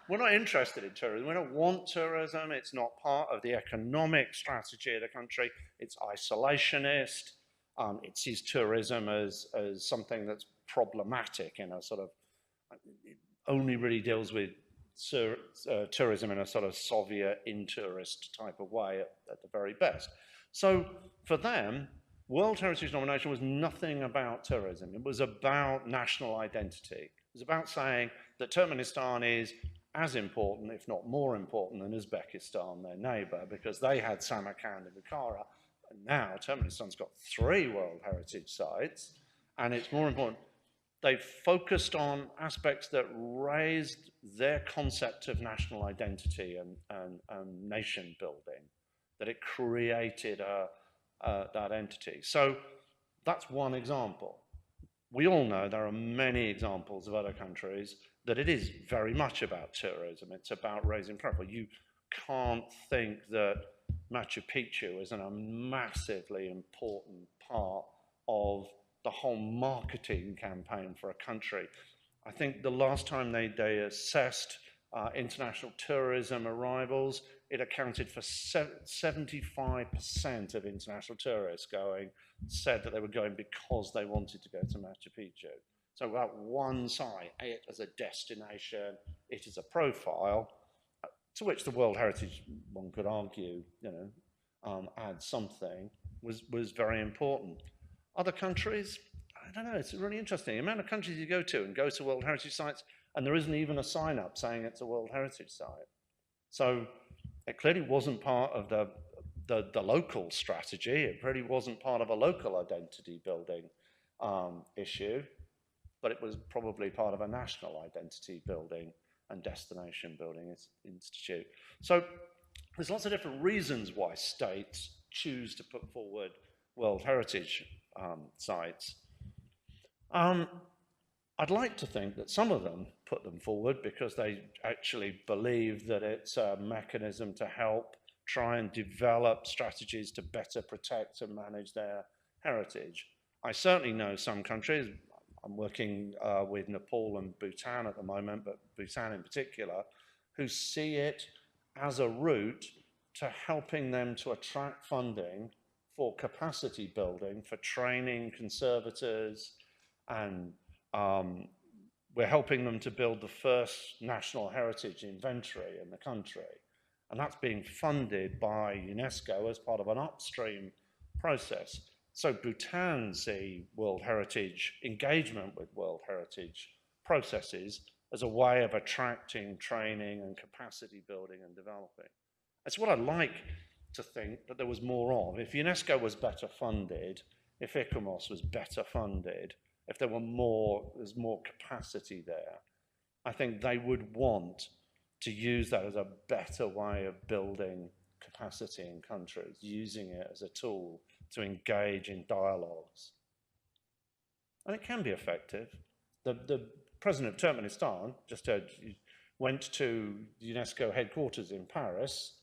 We're not interested in tourism. We don't want tourism. It's not part of the economic strategy of the country. It's isolationist. It sees tourism as something that's problematic in a sort of, it only really deals with tourism in a sort of Soviet in-tourist type of way at the very best. So for them, World Heritage nomination was nothing about tourism. It was about national identity. It was about saying that Turkmenistan is as important, if not more important, than Uzbekistan, their neighbor, because they had Samarkand and Bukhara. And now Turkmenistan's got 3 World Heritage Sites, and it's more important. They focused on aspects that raised their concept of national identity and nation building, that it created that entity. So that's one example. We all know there are many examples of other countries that it is very much about tourism. It's about raising profile. You can't think that Machu Picchu isn't a massively important part of the whole marketing campaign for a country. I think the last time they assessed international tourism arrivals, it accounted for 75% of international tourists said that they were going because they wanted to go to Machu Picchu. So about one side, it as a destination, it as a profile, to which the World Heritage, one could argue, adds something, was very important. Other countries, I don't know, it's really interesting. The amount of countries you go to World Heritage Sites, and there isn't even a sign up saying it's a World Heritage Site. So it clearly wasn't part of the local strategy. It really wasn't part of a local identity building issue, but it was probably part of a national identity building and destination building institute. So there's lots of different reasons why states choose to put forward World Heritage sites. I'd like to think that some of them put them forward because they actually believe that it's a mechanism to help try and develop strategies to better protect and manage their heritage. I certainly know some countries, I'm working with Nepal and Bhutan at the moment, but Bhutan in particular, who see it as a route to helping them to attract funding for capacity building, for training conservators, and we're helping them to build the first national heritage inventory in the country. And that's being funded by UNESCO as part of an upstream process. So Bhutan see World Heritage engagement with World Heritage processes as a way of attracting training and capacity building and developing. That's what I'd like to think that there was more of. If UNESCO was better funded, if ICOMOS was better funded, if there's more capacity there, I think they would want to use that as a better way of building capacity in countries, using it as a tool to engage in dialogues. And it can be effective. The president of Turkmenistan went to UNESCO headquarters in Paris,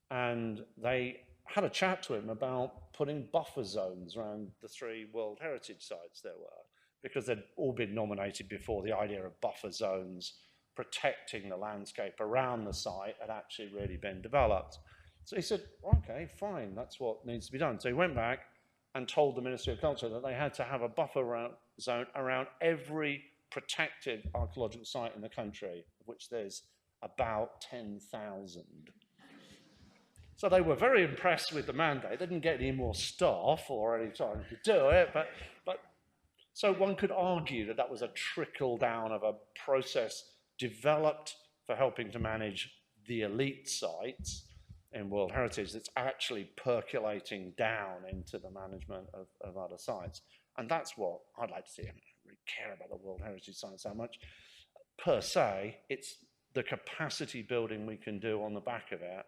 and they had a chat to him about putting buffer zones around the 3 World Heritage sites there were, because they'd all been nominated before. The idea of buffer zones protecting the landscape around the site had actually really been developed. So he said, okay, fine, that's what needs to be done. So he went back and told the Ministry of Culture that they had to have a buffer zone around every protected archaeological site in the country, of which there's about 10,000. So they were very impressed with the mandate. They didn't get any more staff or any time to do it, but so one could argue that that was a trickle down of a process developed for helping to manage the elite sites in World Heritage that's actually percolating down into the management of other sites. And that's what I'd like to see. I don't really care about the World Heritage sites so much. Per se, it's the capacity building we can do on the back of it,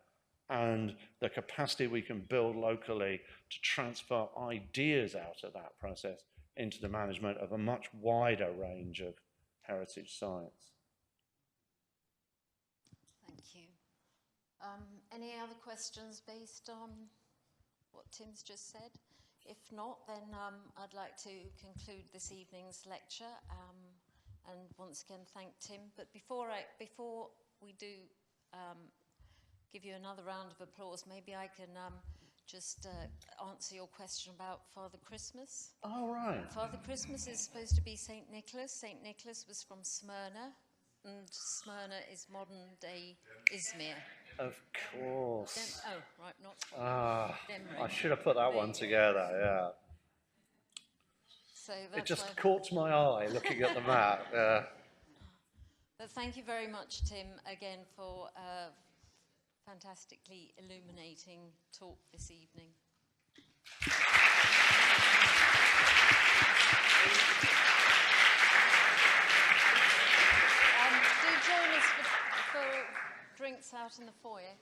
and the capacity we can build locally to transfer ideas out of that process into the management of a much wider range of heritage sites. Thank you. Any other questions based on what Tim's just said? If not, then I'd like to conclude this evening's lecture and once again thank Tim. But before we do give you another round of applause, maybe I can just answer your question about Father Christmas. All right. Father Christmas is supposed to be St. Nicholas. St. Nicholas was from Smyrna, and Smyrna is modern-day Izmir. Of course. Right, not Smyrna. I should have put that one together, yeah. So it just caught my eye looking at the map. But thank you very much, Tim, again for fantastically illuminating talk this evening. Do join us for drinks out in the foyer.